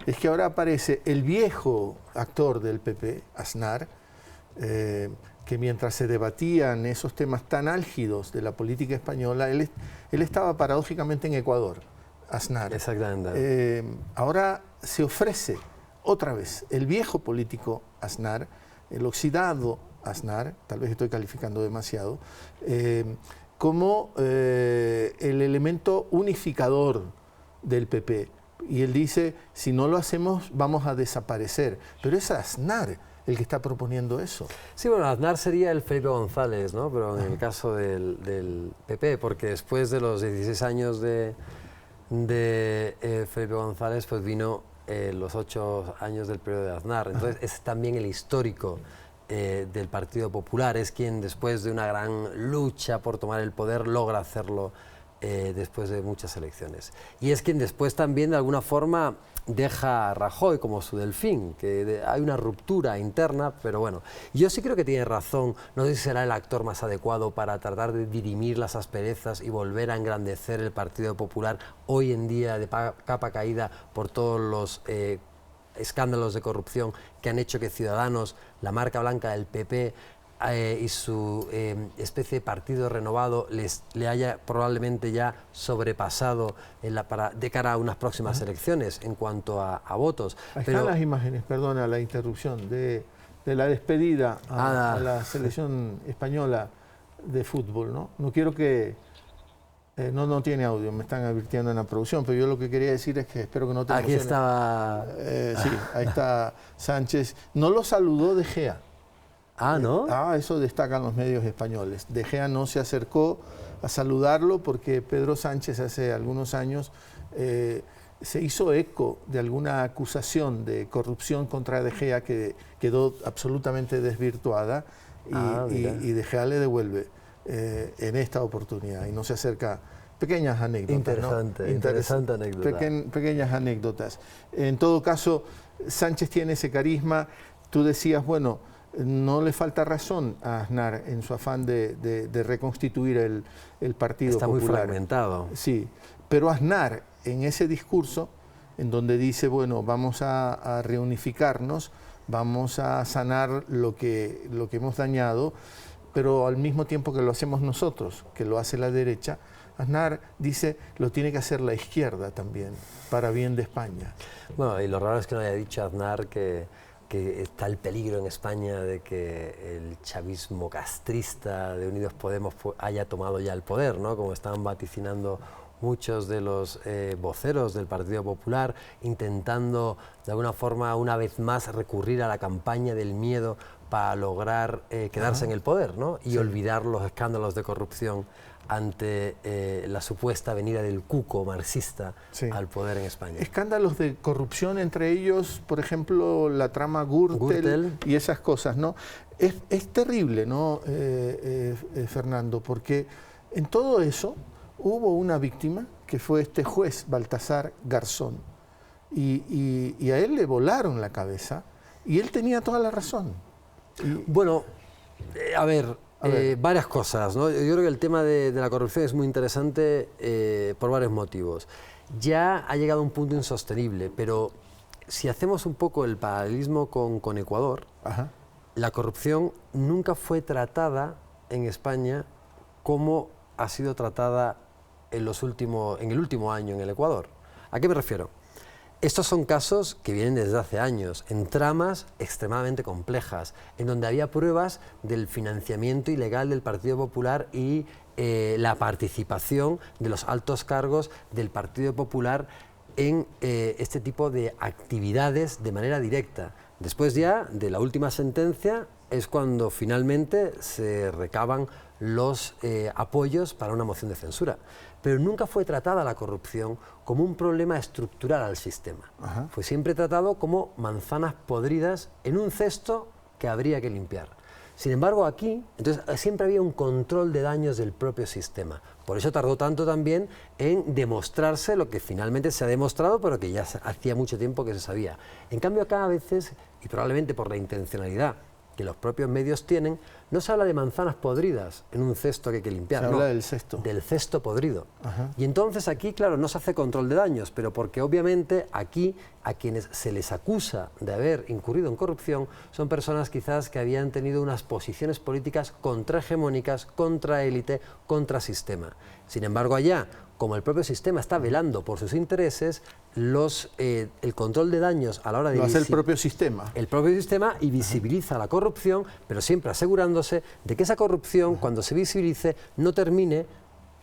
es que ahora aparece el viejo actor del PP, Aznar, que mientras se debatían esos temas tan álgidos de la política española, él estaba paradójicamente en Ecuador, Aznar. Exactamente. Ahora se ofrece otra vez el viejo político Aznar, el oxidado Aznar, tal vez estoy calificando demasiado, como el elemento unificador del PP. Y él dice, si no lo hacemos, vamos a desaparecer. Pero es Aznar el que está proponiendo eso. Sí, bueno, Aznar sería el Felipe González, ¿no? Pero en el caso del PP, porque después de los 16 años de Felipe González, pues vino los 8 años del periodo de Aznar. Entonces es también el histórico del Partido Popular, es quien después de una gran lucha por tomar el poder logra hacerlo después de muchas elecciones. Y es quien después también de alguna forma deja a Rajoy como su delfín, que hay una ruptura interna, pero bueno, yo sí creo que tiene razón, no sé si será el actor más adecuado para tratar de dirimir las asperezas y volver a engrandecer el Partido Popular hoy en día de capa caída por todos los escándalos de corrupción que han hecho que Ciudadanos, la marca blanca del PP, y su especie de partido renovado le haya probablemente ya sobrepasado de cara a unas próximas elecciones en cuanto a votos. Ahí están las imágenes, perdona la interrupción, de la despedida a la selección española de fútbol, ¿no? No quiero que... no tiene audio, me están advirtiendo en la producción, pero yo lo que quería decir es que espero que no te Aquí emociones. estaba... sí, ahí está Sánchez. No lo saludó De Gea. Ah, ¿no? Eso destacan los medios españoles. De Gea no se acercó a saludarlo porque Pedro Sánchez hace algunos años se hizo eco de alguna acusación de corrupción contra De Gea que quedó absolutamente desvirtuada y De Gea le devuelve en esta oportunidad y no se acerca. Pequeñas anécdotas. Interesante anécdota. Pequeñas anécdotas. En todo caso, Sánchez tiene ese carisma. Tú decías, bueno, no le falta razón a Aznar en su afán de reconstituir el Partido Popular. Está muy fragmentado. Sí, pero Aznar en ese discurso, en donde dice, bueno, vamos a reunificarnos, vamos a sanar lo que hemos dañado, pero al mismo tiempo que lo hacemos nosotros, que lo hace la derecha, Aznar dice, lo tiene que hacer la izquierda también, para bien de España. Bueno, y lo raro es que no haya dicho Aznar que está el peligro en España de que el chavismo castrista de Unidos Podemos haya tomado ya el poder, ¿no? Como estaban vaticinando muchos de los voceros del Partido Popular, intentando de alguna forma una vez más recurrir a la campaña del miedo para lograr quedarse en el poder, ¿no? Y olvidar los escándalos de corrupción ante la supuesta venida del cuco marxista al poder en España. Escándalos de corrupción, entre ellos, por ejemplo, la trama Gürtel y esas cosas, ¿no? Es terrible, ¿no, Fernando? Porque en todo eso hubo una víctima, que fue este juez Baltasar Garzón, y a él le volaron la cabeza, y él tenía toda la razón. Bueno, a ver... varias cosas, ¿no? Yo creo que el tema de la corrupción es muy interesante por varios motivos. Ya ha llegado a un punto insostenible, pero si hacemos un poco el paralelismo con Ecuador, la corrupción nunca fue tratada en España como ha sido tratada en el último año en el Ecuador. ¿A qué me refiero? Estos son casos que vienen desde hace años, en tramas extremadamente complejas, en donde había pruebas del financiamiento ilegal del Partido Popular y la participación de los altos cargos del Partido Popular en este tipo de actividades de manera directa. Después ya de la última sentencia es cuando finalmente se recaban los apoyos para una moción de censura. Pero nunca fue tratada la corrupción como un problema estructural al sistema. Fue siempre tratado como manzanas podridas en un cesto que habría que limpiar. Sin embargo, aquí entonces, siempre había un control de daños del propio sistema. Por eso tardó tanto también en demostrarse lo que finalmente se ha demostrado, pero que ya hacía mucho tiempo que se sabía. En cambio, acá a veces, y probablemente por la intencionalidad que los propios medios tienen, no se habla de manzanas podridas en un cesto que hay que limpiar. Se habla del cesto. Del cesto podrido. Y entonces aquí, claro, no se hace control de daños, pero porque obviamente aquí a quienes se les acusa de haber incurrido en corrupción son personas quizás que habían tenido unas posiciones políticas contrahegemónicas, contra élite, contra sistema. Sin embargo, allá, como el propio sistema está velando por sus intereses, el control de daños a la hora de... Lo hace el propio sistema. El propio sistema y visibiliza la corrupción, pero siempre asegurándose de que esa corrupción, cuando se visibilice, no termine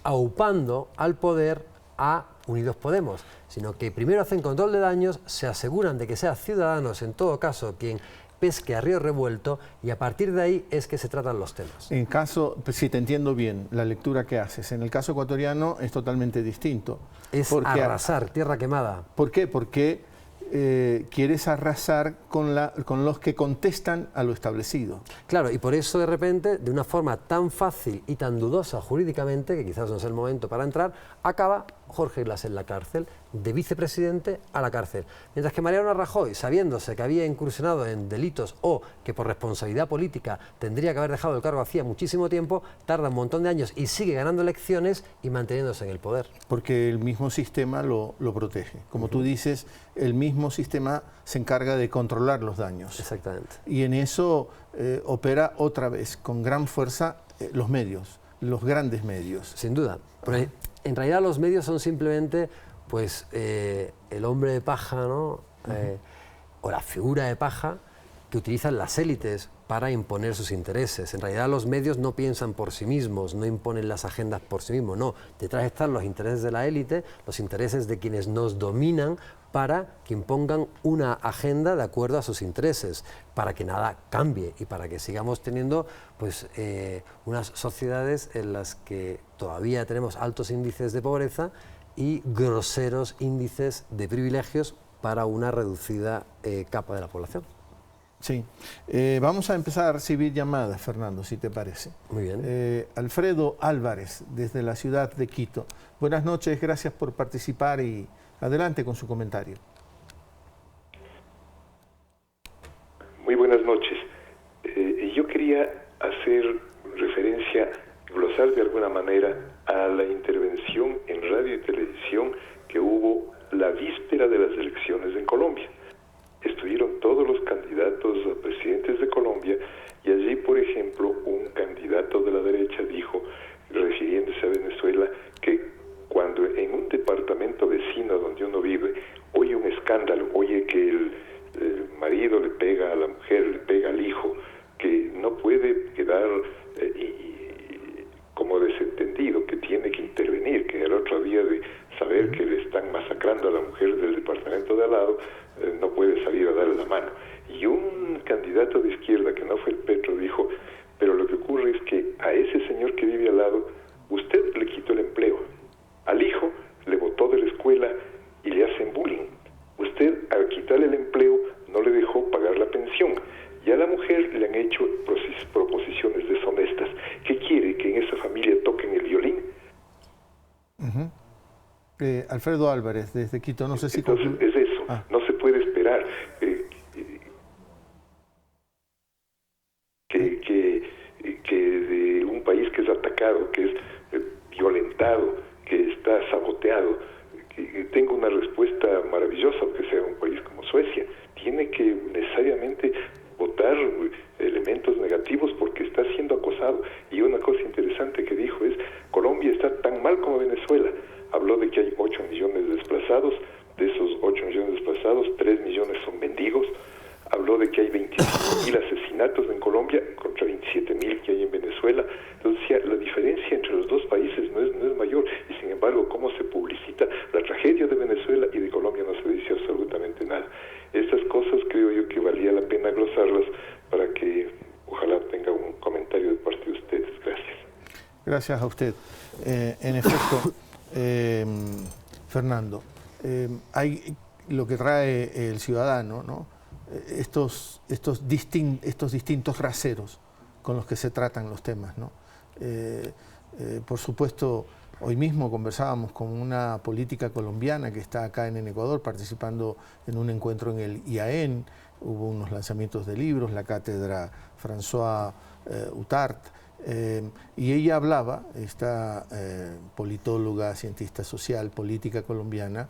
aupando al poder a Unidos Podemos, sino que primero hacen control de daños, se aseguran de que sea Ciudadanos, en todo caso, quien pesque a río revuelto, y a partir de ahí es que se tratan los temas. En caso, si te entiendo bien, la lectura que haces, en el caso ecuatoriano es totalmente distinto. Es arrasar, tierra quemada. ¿Por qué? Porque quieres arrasar con los que contestan a lo establecido. Claro, y por eso de repente, de una forma tan fácil y tan dudosa jurídicamente, que quizás no es el momento para entrar, acaba Jorge Glass en la cárcel, de vicepresidente a la cárcel. Mientras que Mariano Rajoy, sabiéndose que había incursionado en delitos o que por responsabilidad política tendría que haber dejado el cargo hacía muchísimo tiempo, tarda un montón de años y sigue ganando elecciones y manteniéndose en el poder. Porque el mismo sistema lo protege. Como tú dices, el mismo sistema se encarga de controlar los daños. Exactamente. Y en eso opera otra vez, con gran fuerza, los medios, los grandes medios. Sin duda. Pero en realidad los medios son simplemente pues, el hombre de paja, ¿no? O la figura de paja que utilizan las élites para imponer sus intereses. En realidad los medios no piensan por sí mismos, no imponen las agendas por sí mismos, no. Detrás están los intereses de la élite, los intereses de quienes nos dominan para que impongan una agenda de acuerdo a sus intereses, para que nada cambie y para que sigamos teniendo pues, unas sociedades en las que todavía tenemos altos índices de pobreza y groseros índices de privilegios para una reducida capa de la población. Sí. Vamos a empezar a recibir llamadas, Fernando, si te parece. Muy bien. Alfredo Álvarez, desde la ciudad de Quito. Buenas noches, gracias por participar y adelante con su comentario. Muy buenas noches. Yo quería hacer referencia, glosar de alguna manera a la intervención en radio y televisión que hubo la víspera de las elecciones en Colombia. Estuvieron todos los candidatos a presidentes de Colombia y allí, por ejemplo, un candidato de la derecha dijo, refiriéndose a Venezuela, que cuando en un departamento vecino donde uno vive oye un escándalo, oye que el marido le pega a la mujer, le pega al hijo, que no puede quedar como desentendido, que tiene que intervenir, que el otro día de saber que le están masacrando a la mujer del departamento de al lado, no puede salir a darle la mano. Y un candidato de izquierda, que no fue el Petro, dijo, pero lo que ocurre es que a ese señor que vive al lado, usted le quitó el empleo, al hijo le botó de la escuela y le hacen bullying. Usted, al quitarle el empleo, no le dejó pagar la pensión. Y a la mujer le han hecho proposiciones deshonestas. ¿Qué quiere? ¿Que en esa familia toquen el violín? Alfredo Álvarez, desde Quito, no sé si... Entonces, es eso. No se puede esperar que de un país que es atacado, que es violentado, que está saboteado, que tenga una respuesta maravillosa, aunque sea un país como Suecia. Tiene que necesariamente votar elementos negativos porque está siendo acosado. Y una cosa interesante que dijo es, Colombia está tan mal como Venezuela. Habló de que hay 8 millones de desplazados, de esos 8 millones de desplazados, 3 millones son mendigos. Habló de que hay 25.000 asesinatos en Colombia contra 27.000 que hay en Venezuela. Entonces, la diferencia entre los dos países no es mayor. Y sin embargo, cómo se publicita la tragedia de Venezuela y de Colombia no se dice absolutamente nada. Estas cosas creo yo que valía la pena glosarlas para que ojalá tenga un comentario de parte de ustedes. Gracias. Gracias a usted. En efecto, Fernando, hay lo que trae el ciudadano, ¿no? Estos distintos raseros con los que se tratan los temas, ¿no? Por supuesto, hoy mismo conversábamos con una política colombiana que está acá en el Ecuador participando en un encuentro en el IAEN, hubo unos lanzamientos de libros, la cátedra François Utart, y ella hablaba, esta politóloga, cientista social, política colombiana,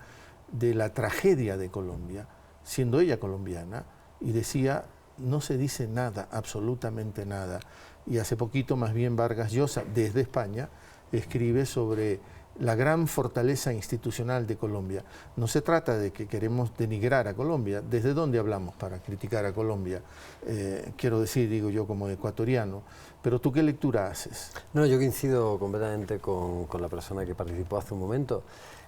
de la tragedia de Colombia, siendo ella colombiana, y decía, no se dice nada, absolutamente nada. Y hace poquito, más bien, Vargas Llosa, desde España, escribe sobre la gran fortaleza institucional de Colombia. No se trata de que queremos denigrar a Colombia. ¿Desde dónde hablamos para criticar a Colombia? Quiero decir, digo yo como ecuatoriano, pero ¿tú qué lectura haces? No, yo coincido completamente con la persona que participó hace un momento.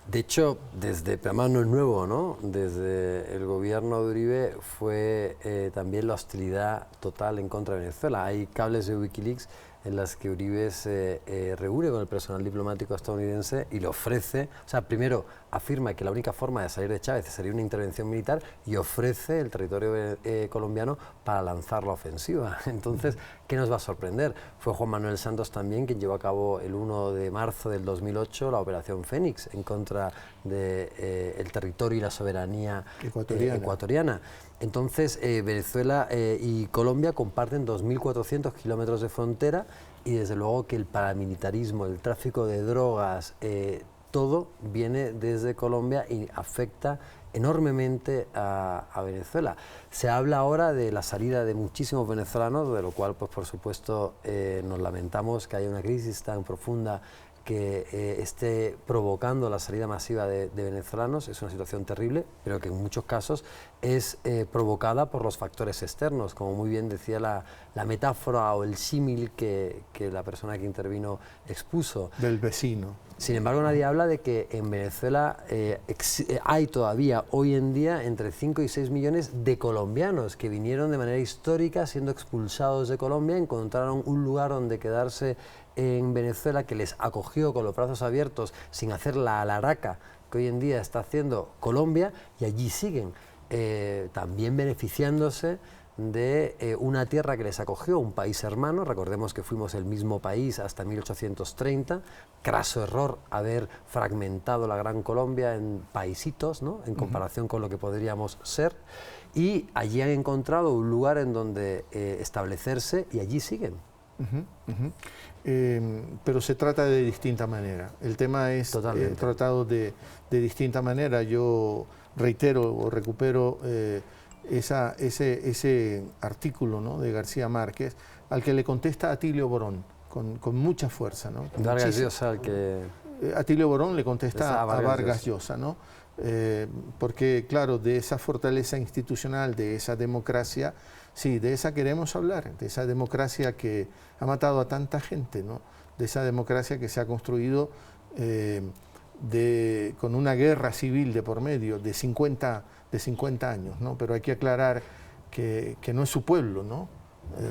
De hecho, además no es nuevo, ¿no? Desde el gobierno de Uribe fue también la hostilidad total en contra de Venezuela. Hay cables de Wikileaks en las que Uribe se reúne con el personal diplomático estadounidense y le ofrece, o sea, primero afirma que la única forma de salir de Chávez sería una intervención militar y ofrece el territorio colombiano para lanzar la ofensiva. Entonces, ¿qué nos va a sorprender? Fue Juan Manuel Santos también quien llevó a cabo el 1 de marzo del 2008 la Operación Fénix en contra del territorio y la soberanía ecuatoriana. Entonces, Venezuela y Colombia comparten 2.400 kilómetros de frontera y desde luego que el paramilitarismo, el tráfico de drogas, todo viene desde Colombia y afecta enormemente a Venezuela. Se habla ahora de la salida de muchísimos venezolanos, de lo cual, pues por supuesto, nos lamentamos que haya una crisis tan profunda que esté provocando la salida masiva de venezolanos. Es una situación terrible, pero que en muchos casos es provocada por los factores externos, como muy bien decía la metáfora o el símil que la persona que intervino expuso. Del vecino. Sin embargo, nadie habla de que en Venezuela hay todavía hoy en día entre 5 y 6 millones de colombianos que vinieron de manera histórica siendo expulsados de Colombia, encontraron un lugar donde quedarse en Venezuela que les acogió con los brazos abiertos sin hacer la alaraca que hoy en día está haciendo Colombia y allí siguen también beneficiándose de una tierra que les acogió, un país hermano. Recordemos que fuimos el mismo país hasta 1830, craso error haber fragmentado la Gran Colombia en paisitos, ¿no?, en comparación con lo que podríamos ser, y allí han encontrado un lugar en donde establecerse y allí siguen. Pero se trata de distinta manera. El tema es tratado de distinta manera. Yo reitero o recupero ese artículo, ¿no?, de García Márquez, al que le contesta Atilio Borón con mucha fuerza, ¿no? Vargas Llosa, Atilio Borón le contesta a Vargas Llosa, ¿no? Porque, claro, de esa fortaleza institucional, de esa democracia, sí, de esa queremos hablar, de esa democracia que ha matado a tanta gente, ¿no?, de esa democracia que se ha construido con una guerra civil de por medio de 50 años, ¿no? Pero hay que aclarar que no es su pueblo, ¿no?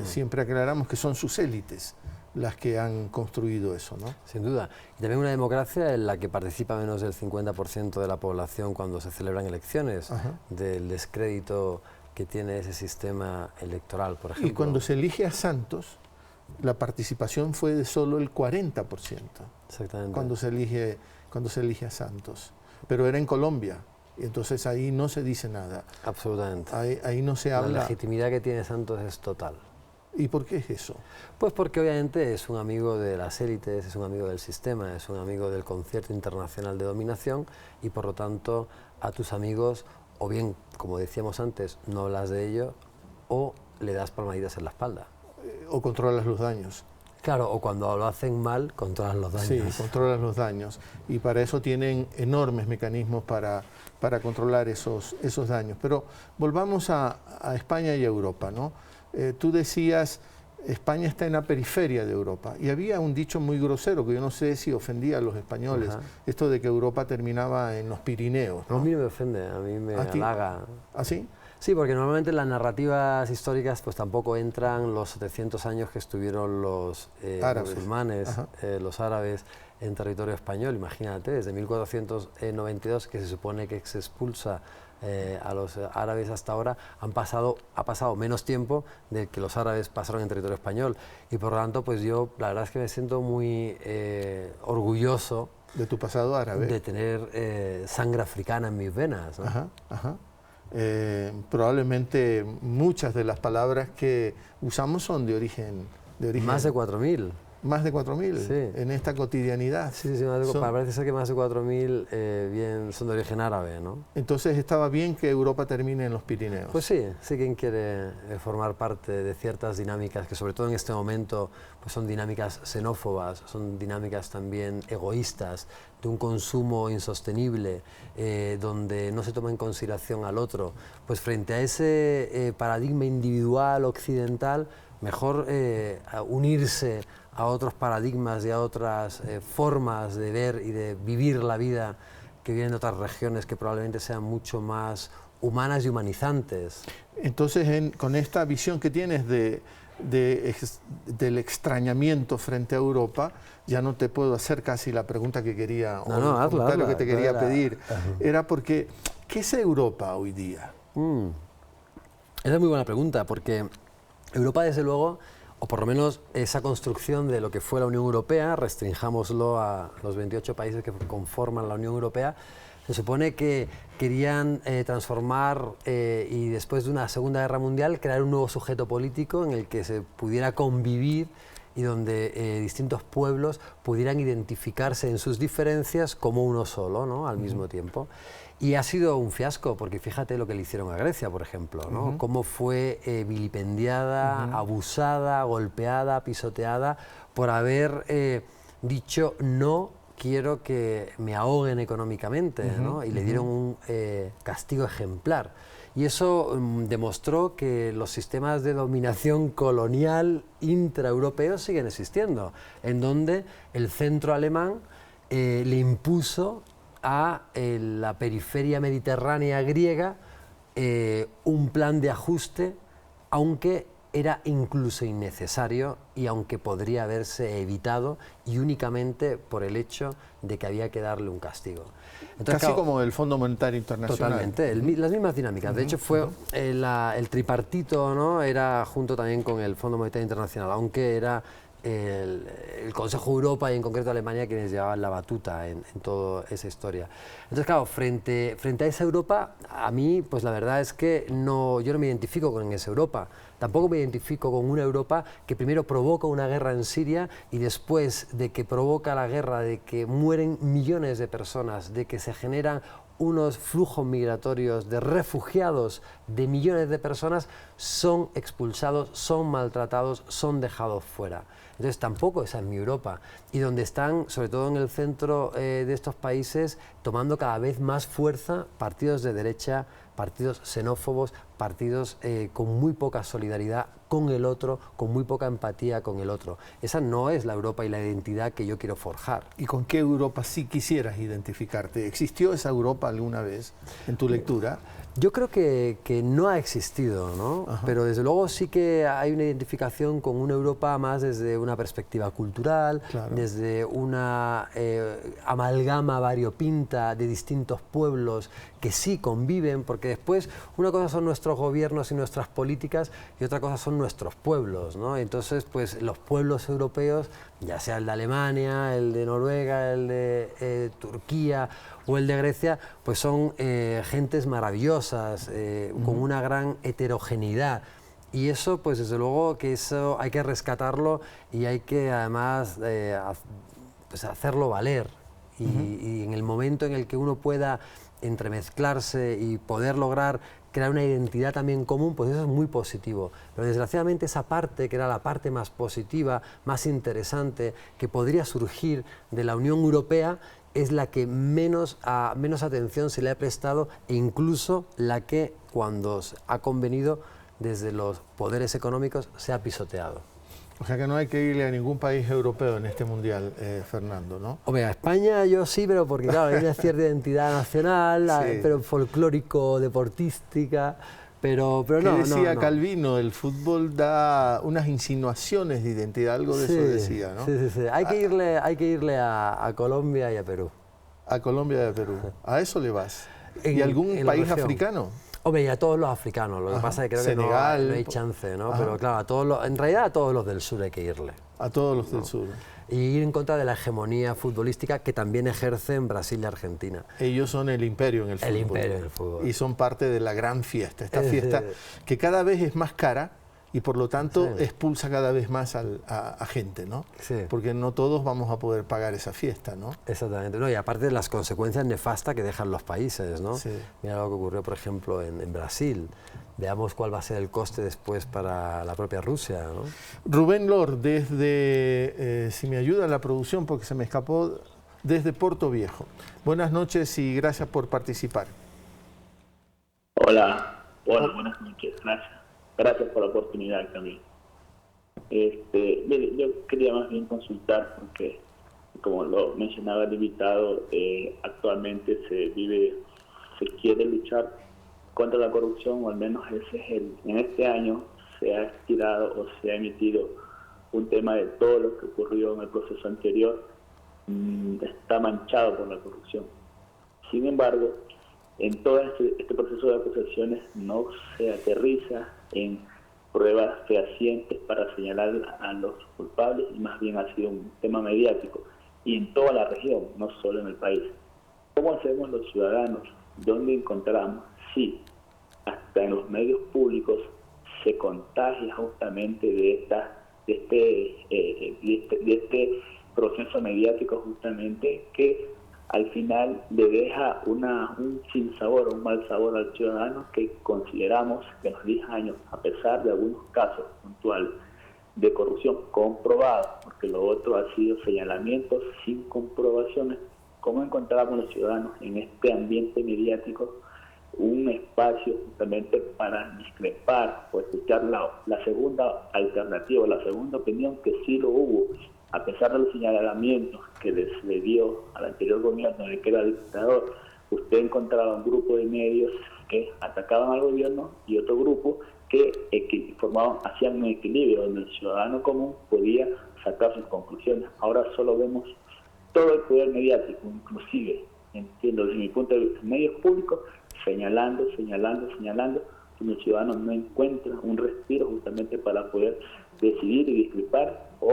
Siempre aclaramos que son sus élites las que han construido eso, ¿no? Sin duda. Y también una democracia en la que participa menos del 50% de la población cuando se celebran elecciones, del descrédito que tiene ese sistema electoral, por ejemplo. Y cuando se elige a Santos, la participación fue de solo el 40%. Exactamente. Cuando se elige a Santos. Pero era en Colombia. Y entonces ahí no se dice nada. Absolutamente. Ahí no se habla. La legitimidad que tiene Santos es total. ¿Y por qué es eso? Pues porque obviamente es un amigo de las élites, es un amigo del sistema, es un amigo del concierto internacional de dominación y por lo tanto a tus amigos, o bien, como decíamos antes, no hablas de ello o le das palmaditas en la espalda. O controlas los daños. Claro, o cuando lo hacen mal, controlas los daños. Sí, controlas los daños. Y para eso tienen enormes mecanismos para controlar esos daños. Pero volvamos a España y a Europa, ¿no? Tú decías, España está en la periferia de Europa. Y había un dicho muy grosero, que yo no sé si ofendía a los españoles, esto de que Europa terminaba en los Pirineos, ¿no? A mí no me ofende, a mí me halaga. ¿Ah, sí? Sí, porque normalmente en las narrativas históricas pues tampoco entran los 700 años que estuvieron los musulmanes, los árabes en territorio español. Imagínate, desde 1492 que se supone que se expulsa a los árabes hasta ahora, ha pasado menos tiempo del que los árabes pasaron en territorio español. Y por lo tanto, pues yo la verdad es que me siento muy orgulloso de tu pasado árabe, de tener sangre africana en mis venas, ¿no? Probablemente muchas de las palabras que usamos son de origen... Más de 4.000. Más de 4.000 sí. En esta cotidianidad. Sí, parece ser que más de 4.000 bien son de origen árabe, ¿no? Entonces estaba bien que Europa termine en los Pirineos. Pues sí, quien quiere formar parte de ciertas dinámicas que sobre todo en este momento pues son dinámicas xenófobas, son dinámicas también egoístas, de un consumo insostenible, donde no se toma en consideración al otro, pues frente a ese paradigma individual occidental, mejor unirse a otros paradigmas y a otras formas de ver y de vivir la vida que vienen de otras regiones que probablemente sean mucho más humanas y humanizantes. Entonces, con esta visión que tienes de del extrañamiento frente a Europa, ya no te puedo hacer casi la pregunta que quería, o el comentario que te quería pedir. Era porque, ¿qué es Europa hoy día? Esa es muy buena pregunta, porque Europa, desde luego, o por lo menos esa construcción de lo que fue la Unión Europea, restringámoslo a los 28 países que conforman la Unión Europea, se supone que querían transformar y después de una Segunda Guerra Mundial crear un nuevo sujeto político en el que se pudiera convivir y donde distintos pueblos pudieran identificarse en sus diferencias como uno solo, ¿no? Al mismo tiempo. Y ha sido un fiasco, porque fíjate lo que le hicieron a Grecia, por ejemplo, ¿no? Cómo fue vilipendiada, abusada, golpeada, pisoteada por haber dicho no quiero que me ahoguen económicamente, ¿no? Y le dieron un castigo ejemplar. Y eso demostró que los sistemas de dominación colonial intraeuropeos siguen existiendo, en donde el centro alemán le impuso a la periferia mediterránea griega un plan de ajuste, aunque era incluso innecesario y aunque podría haberse evitado, y únicamente por el hecho de que había que darle un castigo. Entonces, casi claro, como el Fondo Monetario Internacional. Totalmente, las mismas dinámicas. De hecho, fue el tripartito, ¿no? Era junto también con el Fondo Monetario Internacional, aunque era el Consejo de Europa y en concreto Alemania quienes llevaban la batuta en toda esa historia. Entonces, claro, frente a esa Europa, a mí, pues la verdad es que yo no me identifico con esa Europa. Tampoco me identifico con una Europa que primero provoca una guerra en Siria y después de que provoca la guerra, de que mueren millones de personas, de que se generan unos flujos migratorios de refugiados de millones de personas, son expulsados, son maltratados, son dejados fuera. Entonces tampoco esa es mi Europa. Y donde están, sobre todo en el centro de estos países, tomando cada vez más fuerza partidos de derecha, partidos xenófobos, partidos con muy poca solidaridad con el otro, con muy poca empatía con el otro. Esa no es la Europa y la identidad que yo quiero forjar. ¿Y con qué Europa sí quisieras identificarte? ¿Existió esa Europa alguna vez en tu lectura? Yo creo que no ha existido, ¿no? Pero desde luego sí que hay una identificación con una Europa más desde una perspectiva cultural, claro, desde una amalgama variopinta de distintos pueblos que sí conviven, porque después una cosa son nuestros gobiernos y nuestras políticas y otra cosa son nuestros pueblos, ¿no? Entonces, pues los pueblos europeos, ya sea el de Alemania, el de Noruega, el de Turquía o el de Grecia, pues son gentes maravillosas, con una gran heterogeneidad. Y eso, pues desde luego que eso hay que rescatarlo y hay que además pues hacerlo valer. Y en el momento en el que uno pueda entremezclarse y poder lograr crear una identidad también común, pues eso es muy positivo. Pero desgraciadamente esa parte, que era la parte más positiva, más interesante, que podría surgir de la Unión Europea, es la que menos atención se le ha prestado e incluso la que, cuando ha convenido desde los poderes económicos, se ha pisoteado. O sea que no hay que irle a ningún país europeo en este mundial, Fernando, ¿no? Hombre, a España yo sí, pero porque claro, hay una cierta identidad nacional, sí, pero folclórico, deportística, pero no. Decía Calvino, el fútbol da unas insinuaciones de identidad, algo de eso decía, ¿no? Sí. Hay que irle a Colombia y a Perú. A Colombia y a Perú. ¿A eso le vas? ¿Y algún país africano? Hombre, y a todos los africanos, lo que pasa es que creo Senegal, que no hay chance, ¿no? Pero claro, en realidad a todos los del sur hay que irle. A todos los del sur. Y ir en contra de la hegemonía futbolística que también ejercen Brasil y Argentina. Ellos son el imperio en el fútbol. El imperio en el fútbol. Y son parte de la gran fiesta, esta fiesta que cada vez es más cara y por lo tanto expulsa cada vez más a gente, ¿no? Sí. Porque no todos vamos a poder pagar esa fiesta, ¿no? Exactamente, no, y aparte de las consecuencias nefastas que dejan los países, ¿no? Sí. Mira lo que ocurrió, por ejemplo, en Brasil. Veamos cuál va a ser el coste después para la propia Rusia, ¿no? Rubén Lor, desde, si me ayuda la producción porque se me escapó, desde Puerto Viejo. Buenas noches y gracias por participar. Hola, buenas noches, gracias. Gracias por la oportunidad también. Yo quería más bien consultar porque, como lo mencionaba el invitado, actualmente se quiere luchar contra la corrupción, o al menos ese es en este año se ha estirado o se ha emitido un tema de todo lo que ocurrió en el proceso anterior, está manchado por la corrupción. Sin embargo, en todo este proceso de acusaciones no se aterriza en pruebas fehacientes para señalar a los culpables, y más bien ha sido un tema mediático, y en toda la región, no solo en el país. ¿Cómo hacemos los ciudadanos? ¿Dónde encontramos? Sí, hasta en los medios públicos se contagia justamente de este proceso mediático, justamente, que al final le deja un sinsabor, un mal sabor al ciudadano, que consideramos que en los 10 años, a pesar de algunos casos puntuales de corrupción comprobados, porque lo otro ha sido señalamientos sin comprobaciones, ¿cómo encontramos los ciudadanos en este ambiente mediático un espacio justamente para discrepar o escuchar la segunda alternativa, la segunda opinión, que sí lo hubo, a pesar de los señalamientos que le dio al anterior gobierno de que era dictador? Usted encontraba un grupo de medios que atacaban al gobierno y otro grupo que hacían un equilibrio donde el ciudadano común podía sacar sus conclusiones. Ahora solo vemos todo el poder mediático, inclusive, entiendo desde mi punto de vista, medios públicos, señalando, y el ciudadano no encuentra un respiro justamente para poder decidir y discrepar o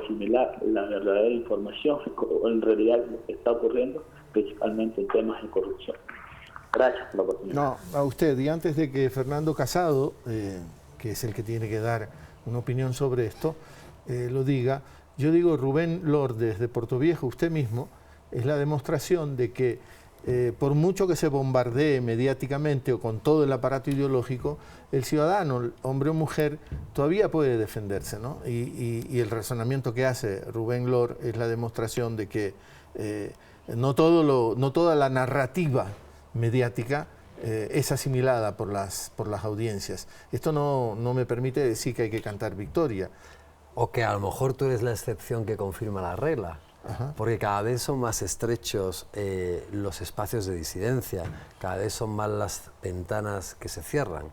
asimilar la verdadera información o en realidad lo que está ocurriendo, principalmente en temas de corrupción. Gracias por la oportunidad. No, a usted. Y antes de que Fernando Casado, que es el que tiene que dar una opinión sobre esto, lo diga, yo digo, Rubén Lor, desde Portoviejo, usted mismo, es la demostración de que por mucho que se bombardee mediáticamente o con todo el aparato ideológico, el ciudadano, hombre o mujer, todavía puede defenderse, ¿no? Y el razonamiento que hace Rubén Lor es la demostración de que no toda la narrativa mediática es asimilada por las audiencias. Esto no me permite decir que hay que cantar victoria. O que a lo mejor tú eres la excepción que confirma la regla. Ajá. Porque cada vez son más estrechos los espacios de disidencia, cada vez son más las ventanas que se cierran,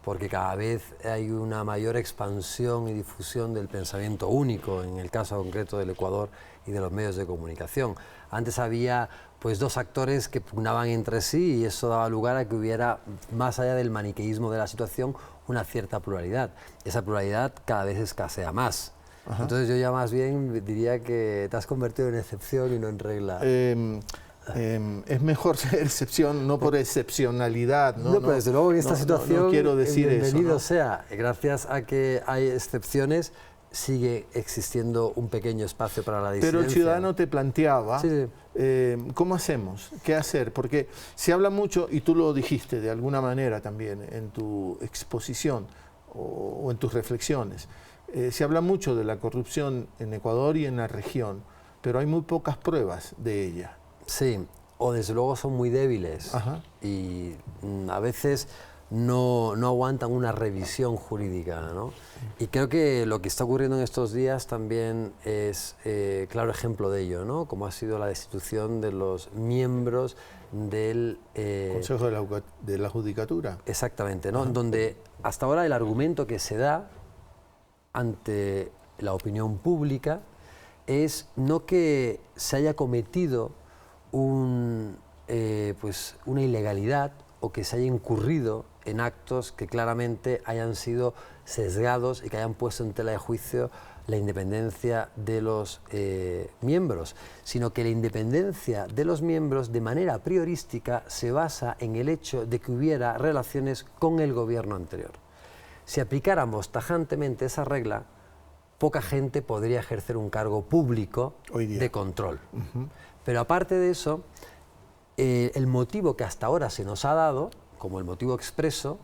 porque cada vez hay una mayor expansión y difusión del pensamiento único, en el caso concreto del Ecuador y de los medios de comunicación. Antes había pues dos actores que pugnaban entre sí y eso daba lugar a que hubiera, más allá del maniqueísmo de la situación, una cierta pluralidad. Esa pluralidad cada vez escasea más. Ajá. Entonces yo ya más bien diría que te has convertido en excepción y no en regla. Es mejor ser excepción, no por excepcionalidad. No, pero desde luego en esta situación, no quiero decir bienvenido eso, sea. Gracias a que hay excepciones, sigue existiendo un pequeño espacio para la disidencia. Pero el ciudadano te planteaba, sí. ¿Cómo hacemos? ¿Qué hacer? Porque se habla mucho, y tú lo dijiste de alguna manera también en tu exposición o en tus reflexiones, se habla mucho de la corrupción en Ecuador y en la región, pero hay muy pocas pruebas de ella. Sí, o desde luego son muy débiles. Ajá. Y a veces no aguantan una revisión jurídica, ¿no? Y creo que lo que está ocurriendo en estos días también es claro ejemplo de ello, ¿no? Como ha sido la destitución de los miembros del Consejo de la Judicatura. Exactamente, ¿no? Donde hasta ahora el argumento que se da ante la opinión pública es no que se haya cometido una ilegalidad o que se haya incurrido en actos que claramente hayan sido sesgados y que hayan puesto en tela de juicio la independencia de los miembros, sino que la independencia de los miembros de manera priorística se basa en el hecho de que hubiera relaciones con el gobierno anterior. Si aplicáramos tajantemente esa regla, poca gente podría ejercer un cargo público de control. Pero aparte de eso, el motivo que hasta ahora se nos ha dado, como el motivo expreso,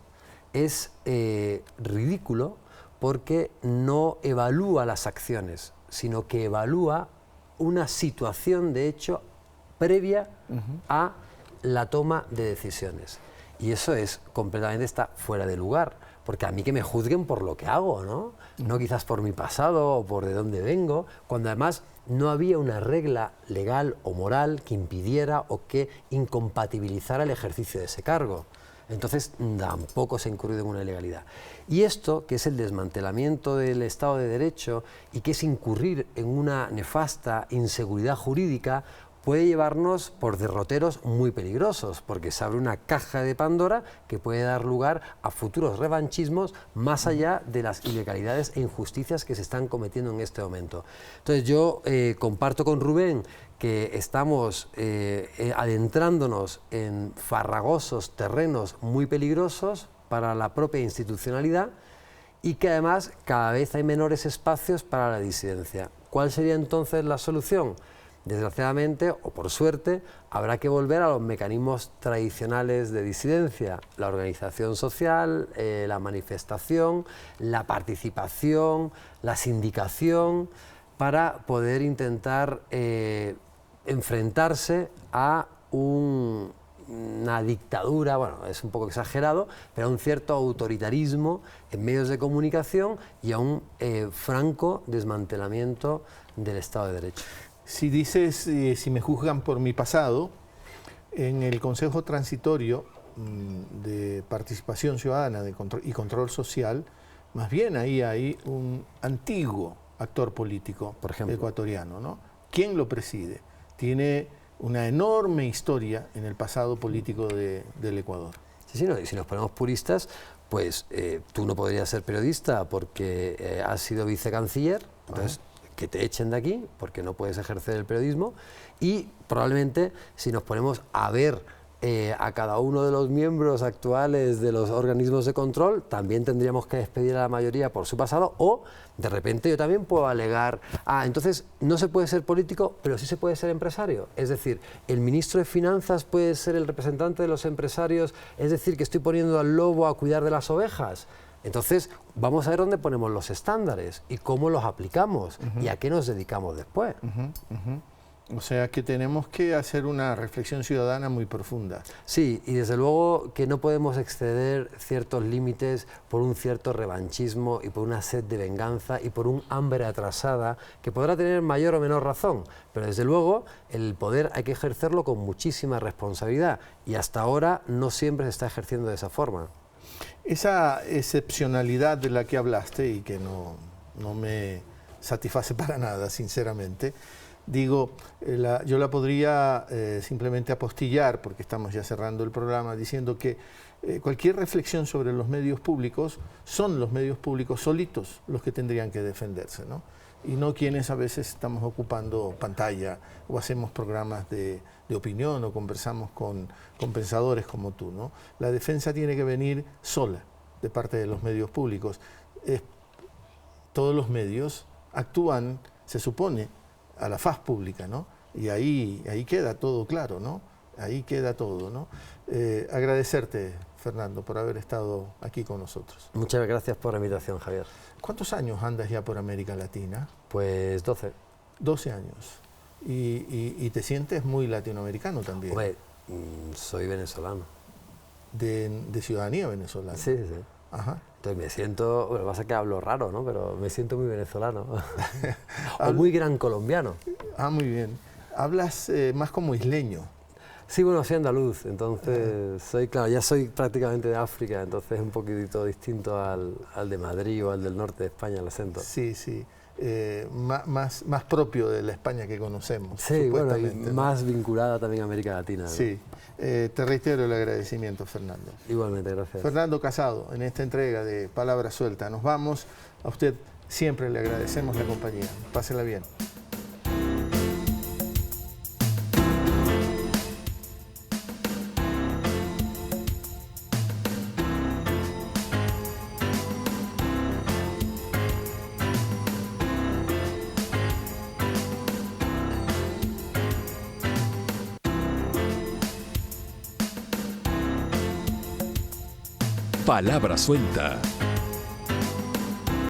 es ridículo porque no evalúa las acciones, sino que evalúa una situación de hecho previa a la toma de decisiones. Y eso completamente está fuera de lugar. Porque a mí que me juzguen por lo que hago, ¿no? No quizás por mi pasado o por de dónde vengo, cuando además no había una regla legal o moral que impidiera o que incompatibilizara el ejercicio de ese cargo. Entonces tampoco se ha incurrido en una ilegalidad. Y esto, que es el desmantelamiento del Estado de Derecho y que es incurrir en una nefasta inseguridad jurídica, puede llevarnos por derroteros muy peligrosos, porque se abre una caja de Pandora que puede dar lugar a futuros revanchismos más allá de las ilegalidades e injusticias que se están cometiendo en este momento. Entonces yo comparto con Rubén que estamos adentrándonos en farragosos terrenos muy peligrosos para la propia institucionalidad y que además cada vez hay menores espacios para la disidencia. ¿Cuál sería entonces la solución? Desgraciadamente, o por suerte, habrá que volver a los mecanismos tradicionales de disidencia, la organización social, la manifestación, la participación, la sindicación, para poder intentar enfrentarse a una dictadura, bueno, es un poco exagerado, pero a un cierto autoritarismo en medios de comunicación y a un franco desmantelamiento del Estado de Derecho. Si dices, si me juzgan por mi pasado, en el Consejo Transitorio de Participación Ciudadana y Control Social, más bien ahí hay un antiguo actor político, por ejemplo, ecuatoriano, ¿no? ¿Quién lo preside? Tiene una enorme historia en el pasado político del Ecuador. Sí, no, y si nos ponemos puristas, pues tú no podrías ser periodista porque has sido vicecanciller, entonces que te echen de aquí porque no puedes ejercer el periodismo, y probablemente si nos ponemos a ver a cada uno de los miembros actuales de los organismos de control, también tendríamos que despedir a la mayoría por su pasado, o de repente yo también puedo alegar, entonces no se puede ser político, pero sí se puede ser empresario. Es decir, el ministro de Finanzas puede ser el representante de los empresarios, es decir, que estoy poniendo al lobo a cuidar de las ovejas. Entonces, vamos a ver dónde ponemos los estándares y cómo los aplicamos y a qué nos dedicamos después. O sea que tenemos que hacer una reflexión ciudadana muy profunda. Sí, y desde luego que no podemos exceder ciertos límites por un cierto revanchismo y por una sed de venganza y por un hambre atrasada que podrá tener mayor o menor razón, pero desde luego el poder hay que ejercerlo con muchísima responsabilidad y hasta ahora no siempre se está ejerciendo de esa forma. Esa excepcionalidad de la que hablaste y que no me satisface para nada, sinceramente, digo, yo la podría simplemente apostillar, porque estamos ya cerrando el programa, diciendo que cualquier reflexión sobre los medios públicos, son los medios públicos solitos los que tendrían que defenderse, ¿no? Y no quienes a veces estamos ocupando pantalla o hacemos programas de opinión o conversamos con pensadores como tú, ¿no? La defensa tiene que venir sola de parte de los medios públicos. Todos los medios actúan, se supone, a la faz pública, ¿no? Y ahí queda todo claro, ¿no? Ahí queda todo, ¿no? Agradecerte, Fernando, por haber estado aquí con nosotros. Muchas gracias por la invitación, Javier. ¿Cuántos años andas ya por América Latina? Pues 12. 12 años. ¿Y te sientes muy latinoamericano también? Hombre, soy venezolano. De ciudadanía venezolana. Sí, sí. Ajá. Entonces me siento, bueno, pasa que hablo raro, ¿no? Pero me siento muy venezolano. O muy gran colombiano. Muy bien. Hablas más como isleño. Sí, bueno, soy andaluz, entonces ya soy prácticamente de África, entonces es un poquitito distinto al de Madrid o al del norte de España, el acento. Sí, sí. Más propio de la España que conocemos. Sí, bueno, y más vinculada también a América Latina, ¿no? Sí. Te reitero el agradecimiento, Fernando. Igualmente, gracias. Fernando Casado, en esta entrega de Palabra Suelta. Nos vamos. A usted siempre le agradecemos la compañía. Pásela bien. Palabra Suelta.